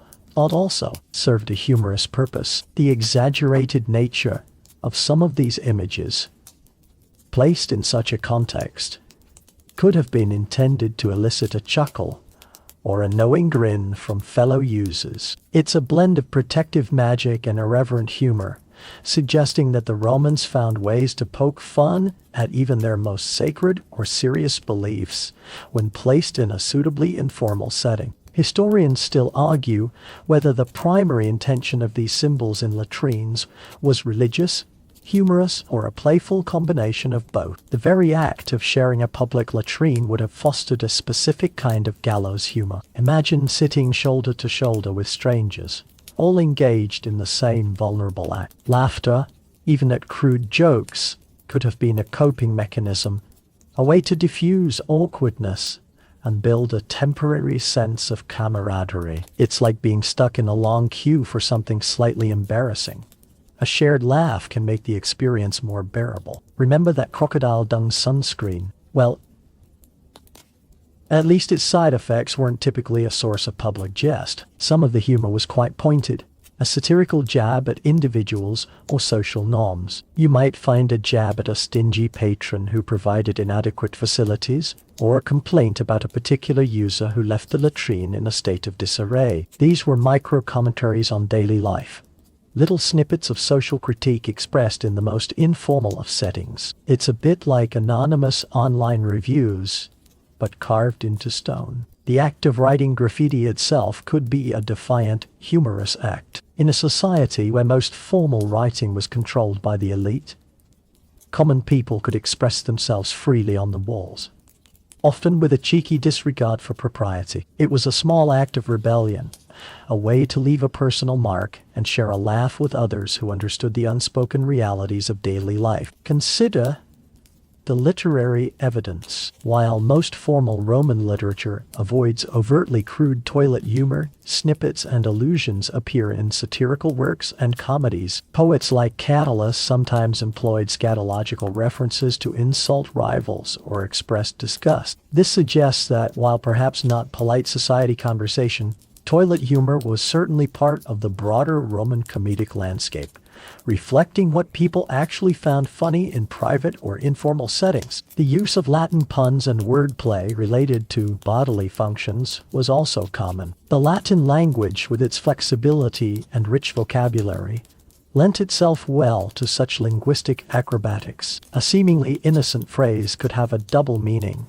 served a humorous purpose. The exaggerated nature of some of these images, placed in such a context, could have been intended to elicit a chuckle or a knowing grin from fellow users. It's a blend of protective magic and irreverent humor, suggesting that the Romans found ways to poke fun at even their most sacred or serious beliefs when placed in a suitably informal setting. Historians still argue whether the primary intention of these symbols in latrines was religious, humorous, or a playful combination of both. The very act of sharing a public latrine would have fostered a specific kind of gallows humor. Imagine sitting shoulder to shoulder with strangers, all engaged in the same vulnerable act. Laughter, even at crude jokes, could have been a coping mechanism, a way to diffuse awkwardness and build a temporary sense of camaraderie. It's like being stuck in a long queue for something slightly embarrassing. A shared laugh can make the experience more bearable. Remember that crocodile dung sunscreen? Well, at least its side effects weren't typically a source of public jest. Some of the humor was quite pointed, a satirical jab at individuals or social norms. You might find a jab at a stingy patron who provided inadequate facilities, or a complaint about a particular user who left the latrine in a state of disarray. These were micro-commentaries on daily life. Little snippets of social critique expressed in the most informal of settings. It's a bit like anonymous online reviews, but carved into stone. The act of writing graffiti itself could be a defiant, humorous act. In a society where most formal writing was controlled by the elite, common people could express themselves freely on the walls, often with a cheeky disregard for propriety. It was a small act of rebellion, a way to leave a personal mark and share a laugh with others who understood the unspoken realities of daily life. Consider the literary evidence. While most formal Roman literature avoids overtly crude toilet humor, snippets and allusions appear in satirical works and comedies. Poets like Catullus sometimes employed scatological references to insult rivals or express disgust. This suggests that, while perhaps not polite society conversation, toilet humor was certainly part of the broader Roman comedic landscape, reflecting what people actually found funny in private or informal settings. The use of Latin puns and wordplay related to bodily functions was also common. The Latin language, with its flexibility and rich vocabulary, lent itself well to such linguistic acrobatics. A seemingly innocent phrase could have a double meaning,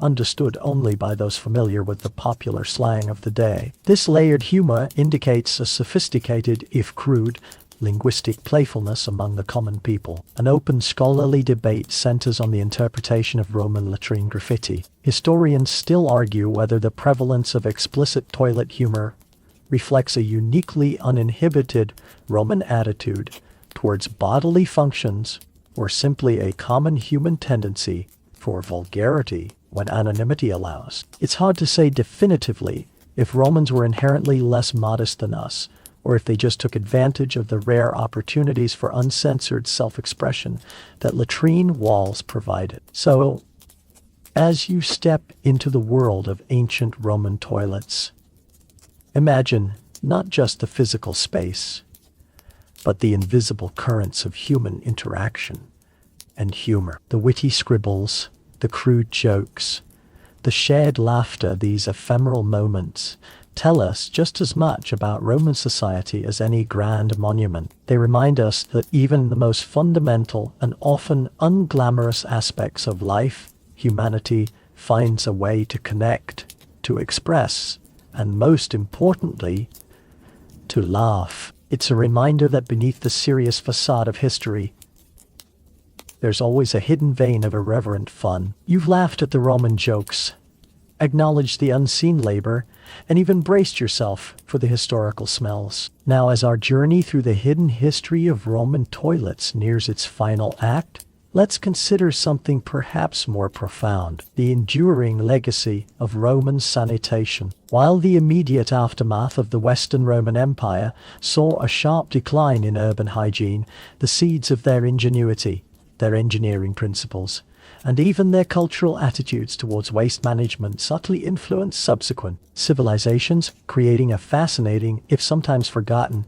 understood only by those familiar with the popular slang of the day. This layered humor indicates a sophisticated, if crude, linguistic playfulness among the common people. An open scholarly debate centers on the interpretation of Roman latrine graffiti. Historians still argue whether the prevalence of explicit toilet humor reflects a uniquely uninhibited Roman attitude towards bodily functions, or simply a common human tendency for vulgarity when anonymity allows. It's hard to say definitively if Romans were inherently less modest than us, or if they just took advantage of the rare opportunities for uncensored self-expression that latrine walls provided. So, as you step into the world of ancient Roman toilets, imagine not just the physical space, but the invisible currents of human interaction and humor. The witty scribbles, the crude jokes, the shared laughter. These ephemeral moments tell us just as much about Roman society as any grand monument. They remind us that even the most fundamental and often unglamorous aspects of life, humanity finds a way to connect, to express, and most importantly, to laugh. It's a reminder that beneath the serious facade of history, there's always a hidden vein of irreverent fun. You've laughed at the Roman jokes, acknowledged the unseen labor, and even braced yourself for the historical smells. Now, as our journey through the hidden history of Roman toilets nears its final act, let's consider something perhaps more profound: the enduring legacy of Roman sanitation. While the immediate aftermath of the Western Roman Empire saw a sharp decline in urban hygiene, the seeds of their ingenuity, their engineering principles, and even their cultural attitudes towards waste management subtly influenced subsequent civilizations, creating a fascinating, if sometimes forgotten,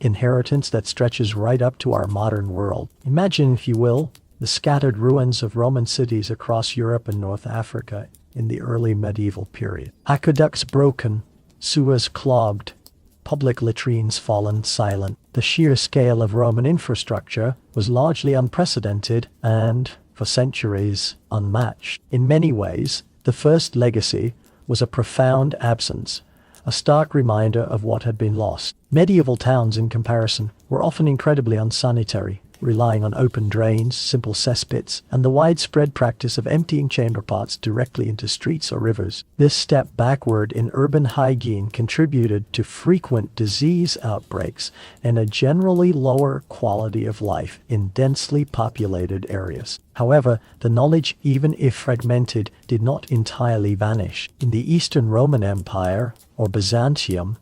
inheritance that stretches right up to our modern world. Imagine, if you will, the scattered ruins of Roman cities across Europe and North Africa in the early medieval period. Aqueducts broken, sewers clogged, public latrines fallen silent. The sheer scale of Roman infrastructure was largely unprecedented and, for centuries, unmatched. In many ways, the first legacy was a profound absence, a stark reminder of what had been lost. Medieval towns, in comparison, were often incredibly unsanitary, relying on open drains, simple cesspits, and the widespread practice of emptying chamber pots directly into streets or rivers. This step backward in urban hygiene contributed to frequent disease outbreaks and a generally lower quality of life in densely populated areas. However, the knowledge, even if fragmented, did not entirely vanish. In the Eastern Roman Empire, or Byzantium,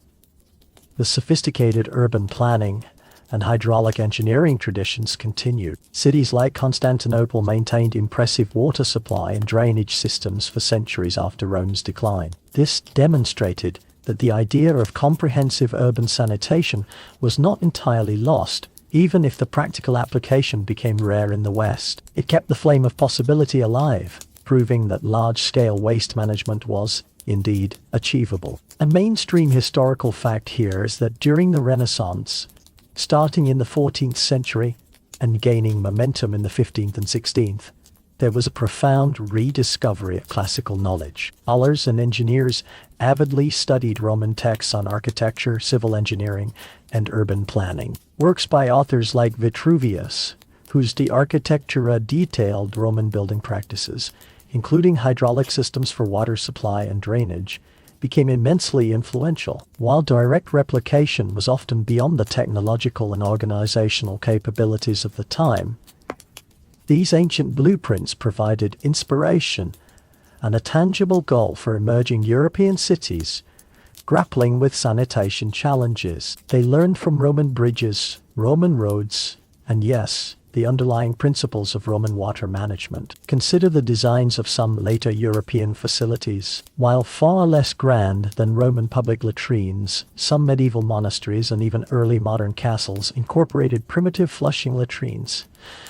the sophisticated urban planning and hydraulic engineering traditions continued. Cities like Constantinople maintained impressive water supply and drainage systems for centuries after Rome's decline. This demonstrated that the idea of comprehensive urban sanitation was not entirely lost, even if the practical application became rare in the West. It kept the flame of possibility alive, proving that large-scale waste management was, indeed, achievable. A mainstream historical fact here is that during the Renaissance, starting in the 14th century and gaining momentum in the 15th and 16th, there was a profound rediscovery of classical knowledge. Scholars and engineers avidly studied Roman texts on architecture, civil engineering, and urban planning. Works by authors like Vitruvius, whose De Architectura detailed Roman building practices, including hydraulic systems for water supply and drainage, became immensely influential. While direct replication was often beyond the technological and organizational capabilities of the time, these ancient blueprints provided inspiration and a tangible goal for emerging European cities grappling with sanitation challenges. They learned from Roman bridges, Roman roads, and yes, the underlying principles of Roman water management. Consider the designs of some later European facilities. While far less grand than Roman public latrines, some medieval monasteries and even early modern castles incorporated primitive flushing latrines,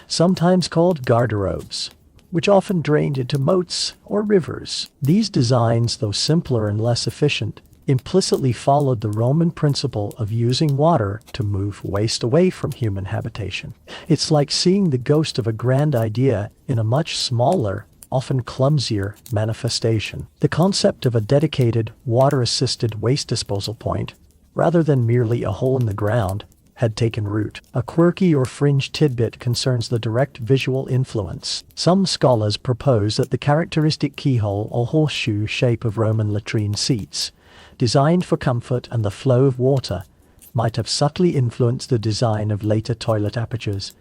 sometimes called garderobes, which often drained into moats or rivers. These designs, though simpler and less efficient, implicitly followed the Roman principle of using water to move waste away from human habitation. It's like seeing the ghost of a grand idea in a much smaller, often clumsier manifestation. The concept of a dedicated, water-assisted waste disposal point, rather than merely a hole in the ground, had taken root. A quirky or fringe tidbit concerns the direct visual influence. Some scholars propose that the characteristic keyhole or horseshoe shape of Roman latrine seats, designed for comfort and the flow of water, might have subtly influenced the design of later toilet apertures,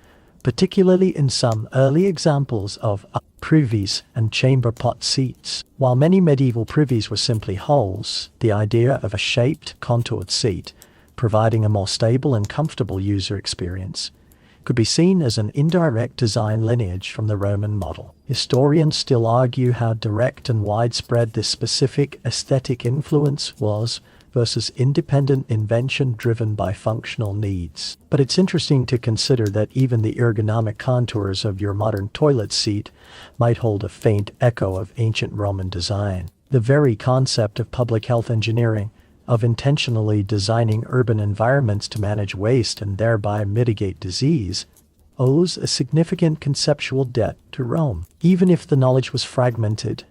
particularly in some early examples of privies and chamber pot seats. While many medieval privies were simply holes, the idea of a shaped, contoured seat, providing a more stable and comfortable user experience, could be seen as an indirect design lineage from the Roman model. Historians still argue how direct and widespread this specific aesthetic influence was versus independent invention driven by functional needs. But it's interesting to consider that even the ergonomic contours of your modern toilet seat might hold a faint echo of ancient Roman design. The very concept of public health engineering, of intentionally designing urban environments to manage waste and thereby mitigate disease, owes a significant conceptual debt to Rome. Even if the knowledge was fragmented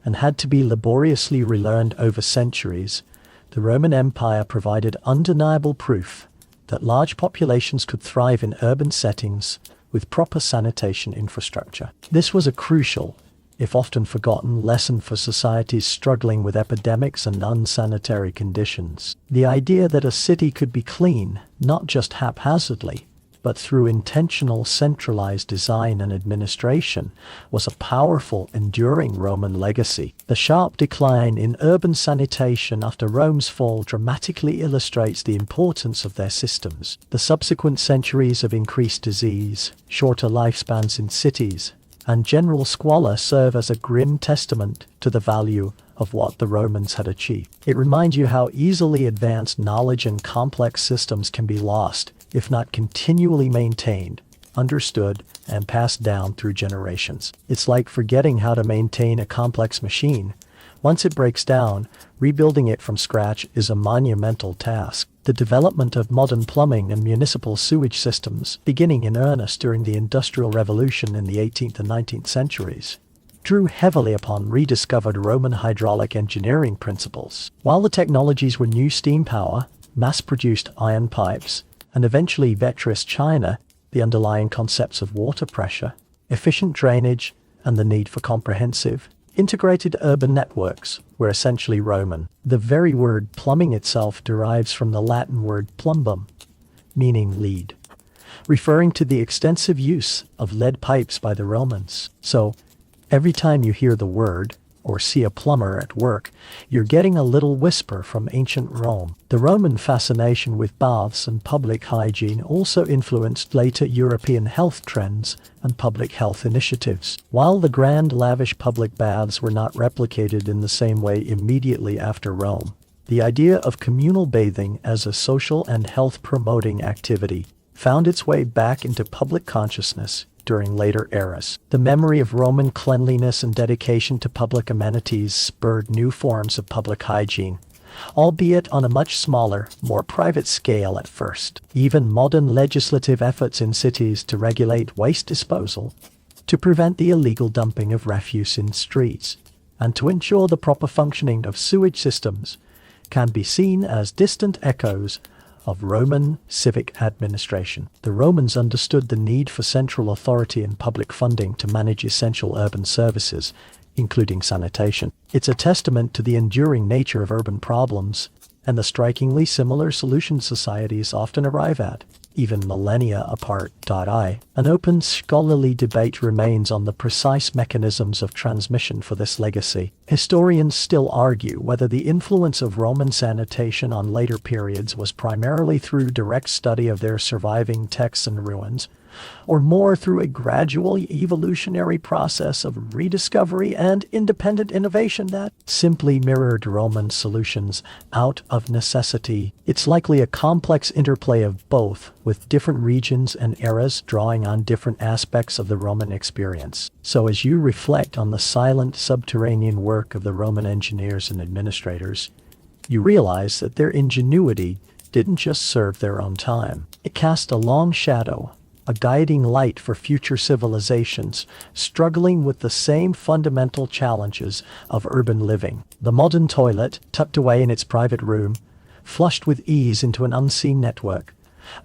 and had to be laboriously relearned over centuries, the Roman Empire provided undeniable proof that large populations could thrive in urban settings with proper sanitation infrastructure. This was a crucial, if often forgotten, lesson for societies struggling with epidemics and unsanitary conditions. The idea that a city could be clean, not just haphazardly, but through intentional centralized design and administration, was a powerful, enduring Roman legacy. The sharp decline in urban sanitation after Rome's fall dramatically illustrates the importance of their systems. The subsequent centuries of increased disease, shorter lifespans in cities, and general squalor serve as a grim testament to the value of what the Romans had achieved. It reminds you how easily advanced knowledge and complex systems can be lost if not continually maintained, understood, and passed down through generations. It's like forgetting how to maintain a complex machine. Once it breaks down, rebuilding it from scratch is a monumental task. The development of modern plumbing and municipal sewage systems, beginning in earnest during the Industrial Revolution in the 18th and 19th centuries, drew heavily upon rediscovered Roman hydraulic engineering principles. While the technologies were new steam power, mass-produced iron pipes, and eventually vitreous china, the underlying concepts of water pressure, efficient drainage, and the need for comprehensive, integrated urban networks were essentially Roman. The very word plumbing itself derives from the Latin word plumbum, meaning lead, referring to the extensive use of lead pipes by the Romans. So, every time you hear the word, or see a plumber at work, you're getting a little whisper from ancient Rome. The Roman fascination with baths and public hygiene also influenced later European health trends and public health initiatives. While the grand, lavish public baths were not replicated in the same way immediately after Rome, The idea of communal bathing as a social and health-promoting activity found its way back into public consciousness during later eras. The memory of Roman cleanliness and dedication to public amenities spurred new forms of public hygiene, albeit on a much smaller, more private scale at first. Even modern legislative efforts in cities to regulate waste disposal, to prevent the illegal dumping of refuse in streets, and to ensure the proper functioning of sewage systems, can be seen as distant echoes of Roman civic administration. The Romans understood the need for central authority and public funding to manage essential urban services, including sanitation. It's a testament to the enduring nature of urban problems and the strikingly similar solutions societies often arrive at, even millennia apart. An open scholarly debate remains on the precise mechanisms of transmission for this legacy. Historians still argue whether the influence of Roman sanitation on later periods was primarily through direct study of their surviving texts and ruins, or more through a gradual evolutionary process of rediscovery and independent innovation that simply mirrored Roman solutions out of necessity. It's likely a complex interplay of both, with different regions and eras drawing on different aspects of the Roman experience. So as you reflect on the silent subterranean work of the Roman engineers and administrators, you realize that their ingenuity didn't just serve their own time. It cast a long shadow, a guiding light for future civilizations struggling with the same fundamental challenges of urban living. The modern toilet, tucked away in its private room, flushed with ease into an unseen network,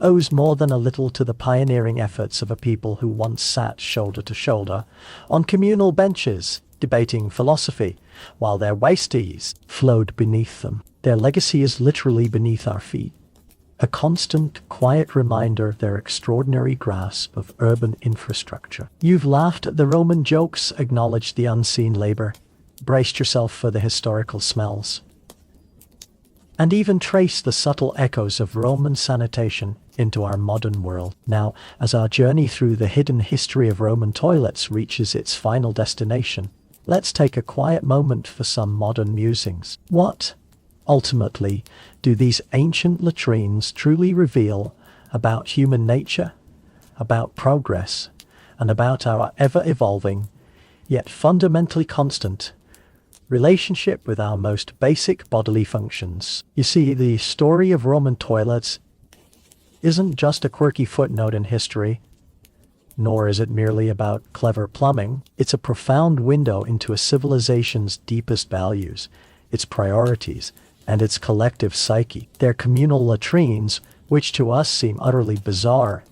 owes more than a little to the pioneering efforts of a people who once sat shoulder to shoulder on communal benches, debating philosophy, while their wastes flowed beneath them. Their legacy is literally beneath our feet, a constant, quiet reminder of their extraordinary grasp of urban infrastructure. You've laughed at the Roman jokes, acknowledged the unseen labor, braced yourself for the historical smells, and even traced the subtle echoes of Roman sanitation into our modern world. Now, as our journey through the hidden history of Roman toilets reaches its final destination, let's take a quiet moment for some modern musings. What, ultimately, do these ancient latrines truly reveal about human nature, about progress, and about our ever-evolving, yet fundamentally constant, relationship with our most basic bodily functions? You see, the story of Roman toilets isn't just a quirky footnote in history, nor is it merely about clever plumbing. It's a profound window into a civilization's deepest values, its priorities, and its collective psyche. Their communal latrines, which to us seem utterly bizarre,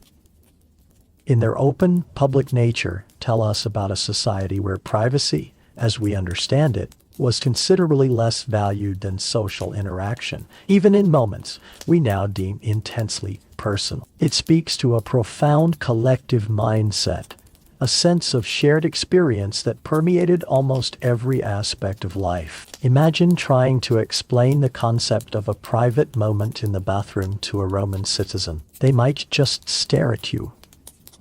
in their open, public nature, tell us about a society where privacy, as we understand it, was considerably less valued than social interaction, even in moments we now deem intensely personal. It speaks to a profound collective mindset, a sense of shared experience that permeated almost every aspect of life. Imagine trying to explain the concept of a private moment in the bathroom to a Roman citizen. They might just stare at you,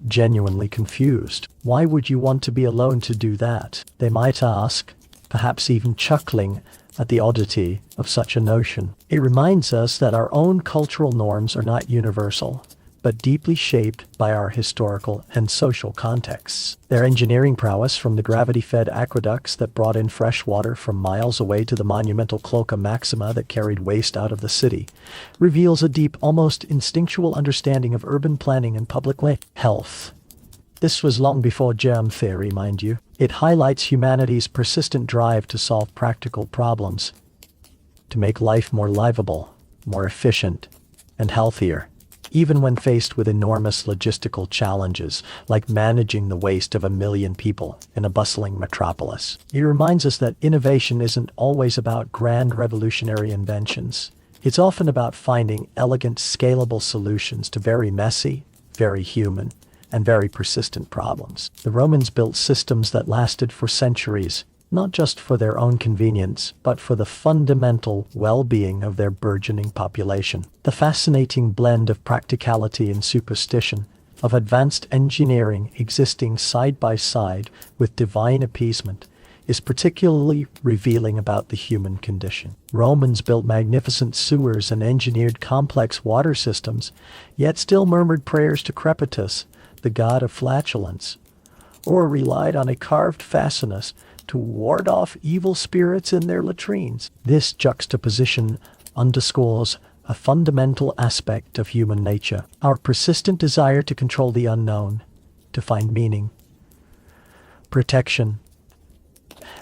genuinely confused. Why would you want to be alone to do that? They might ask, perhaps even chuckling at the oddity of such a notion. It reminds us that our own cultural norms are not universal, but deeply shaped by our historical and social contexts. Their engineering prowess, from the gravity-fed aqueducts that brought in fresh water from miles away to the monumental cloaca maxima that carried waste out of the city, reveals a deep, almost instinctual understanding of urban planning and public health. This was long before germ theory, mind you. It highlights humanity's persistent drive to solve practical problems, to make life more livable, more efficient, and healthier, even when faced with enormous logistical challenges like managing the waste of 1 million people in a bustling metropolis. It reminds us that innovation isn't always about grand revolutionary inventions. It's often about finding elegant, scalable solutions to very messy, very human, and very persistent problems. The Romans built systems that lasted for centuries, not just for their own convenience, but for the fundamental well-being of their burgeoning population. The fascinating blend of practicality and superstition, of advanced engineering existing side by side with divine appeasement, is particularly revealing about the human condition. Romans built magnificent sewers and engineered complex water systems, yet still murmured prayers to Crepitus, the god of flatulence, or relied on a carved fascinus to ward off evil spirits in their latrines. This juxtaposition underscores a fundamental aspect of human nature, our persistent desire to control the unknown, to find meaning, protection,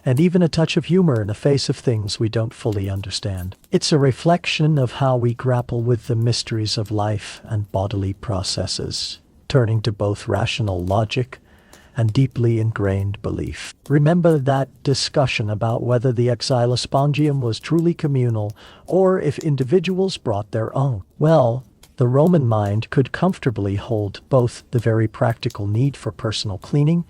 and even a touch of humor in the face of things we don't fully understand. It's a reflection of how we grapple with the mysteries of life and bodily processes, turning to both rational logic and deeply ingrained belief. Remember that discussion about whether the exilospongium was truly communal or if individuals brought their own? Well, the Roman mind could comfortably hold both the very practical need for personal cleaning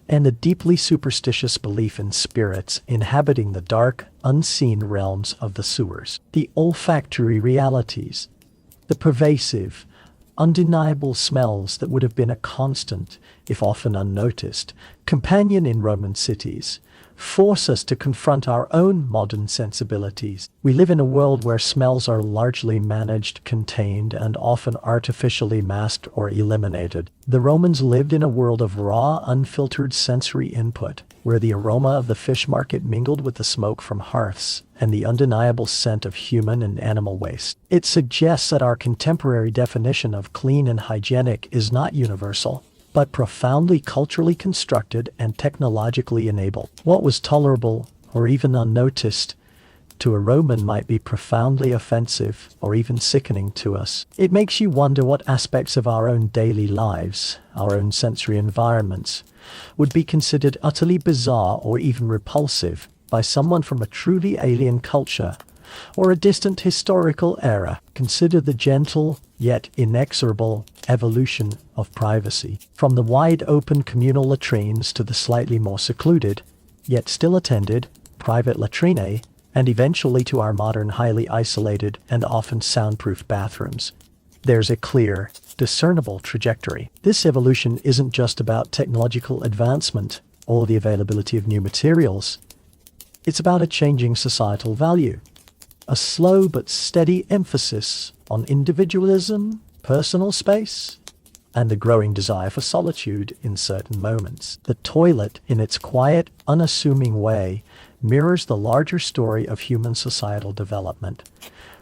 and the deeply superstitious belief in spirits inhabiting the dark, unseen realms of the sewers. The olfactory realities, the pervasive, undeniable smells that would have been a constant, if often unnoticed, companion in Roman cities, force us to confront our own modern sensibilities. We live in a world where smells are largely managed, contained, and often artificially masked or eliminated. The Romans lived in a world of raw, unfiltered sensory input, where the aroma of the fish market mingled with the smoke from hearths and the undeniable scent of human and animal waste. It suggests that our contemporary definition of clean and hygienic is not universal, but profoundly culturally constructed and technologically enabled. What was tolerable or even unnoticed to a Roman might be profoundly offensive or even sickening to us. It makes you wonder what aspects of our own daily lives, our own sensory environments, would be considered utterly bizarre or even repulsive by someone from a truly alien culture or a distant historical era. Consider the gentle yet inexorable evolution of privacy, from the wide-open communal latrines to the slightly more secluded, yet still attended, private latrinae, and eventually to our modern highly isolated and often soundproof bathrooms. There's a clear, discernible trajectory. This evolution isn't just about technological advancement or the availability of new materials. It's about a changing societal value, a slow but steady emphasis on individualism, personal space, and the growing desire for solitude in certain moments. The toilet, in its quiet, unassuming way, mirrors the larger story of human societal development,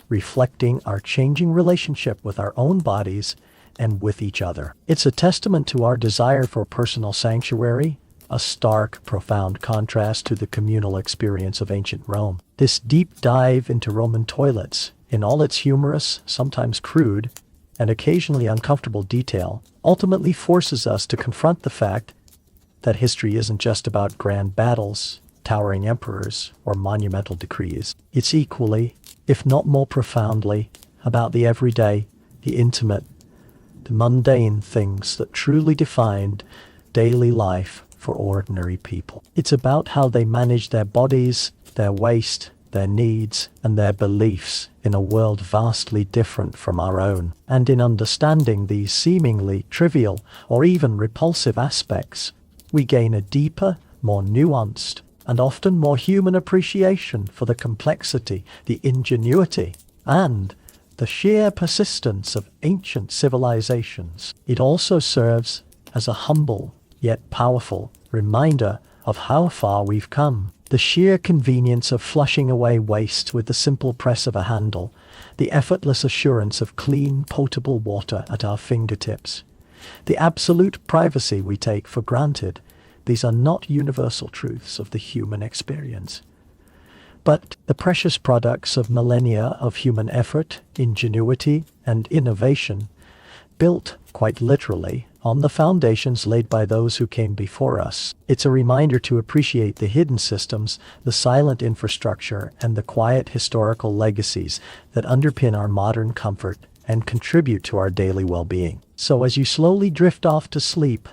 reflecting our changing relationship with our own bodies and with each other. It's a testament to our desire for personal sanctuary, a stark, profound contrast to the communal experience of ancient Rome. This deep dive into Roman toilets, in all its humorous, sometimes crude, and occasionally uncomfortable detail, ultimately forces us to confront the fact that history isn't just about grand battles, towering emperors, or monumental decrees. It's equally, if not more profoundly, about the everyday, the intimate, the mundane things that truly defined daily life for ordinary people. It's about how they manage their bodies, their waste, their needs, and their beliefs in a world vastly different from our own. And in understanding these seemingly trivial or even repulsive aspects, we gain a deeper, more nuanced, and often more human appreciation for the complexity, the ingenuity, and the sheer persistence of ancient civilizations. It also serves as a humble, yet powerful, reminder of how far we've come. The sheer convenience of flushing away waste with the simple press of a handle, the effortless assurance of clean, potable water at our fingertips, the absolute privacy we take for granted. These are not universal truths of the human experience, but the precious products of millennia of human effort, ingenuity, and innovation, built, quite literally, on the foundations laid by those who came before us. It's a reminder to appreciate the hidden systems, the silent infrastructure, and the quiet historical legacies that underpin our modern comfort and contribute to our daily well-being. So as you slowly drift off to sleep,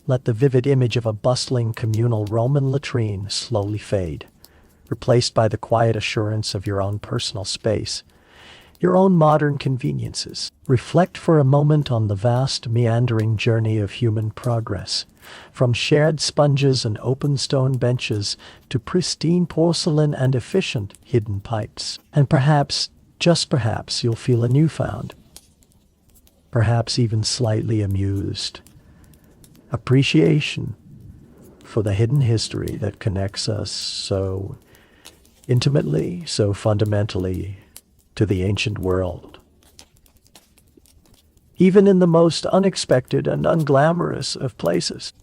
let the vivid image of a bustling communal Roman latrine slowly fade, replaced by the quiet assurance of your own personal space. your own modern conveniences. Reflect for a moment on the vast, meandering journey of human progress, from shared sponges and open stone benches to pristine porcelain and efficient hidden pipes. And perhaps, just perhaps, you'll feel a newfound, perhaps even slightly amused, appreciation for the hidden history that connects us so intimately, so fundamentally to the ancient world. Even in the most unexpected and unglamorous of places.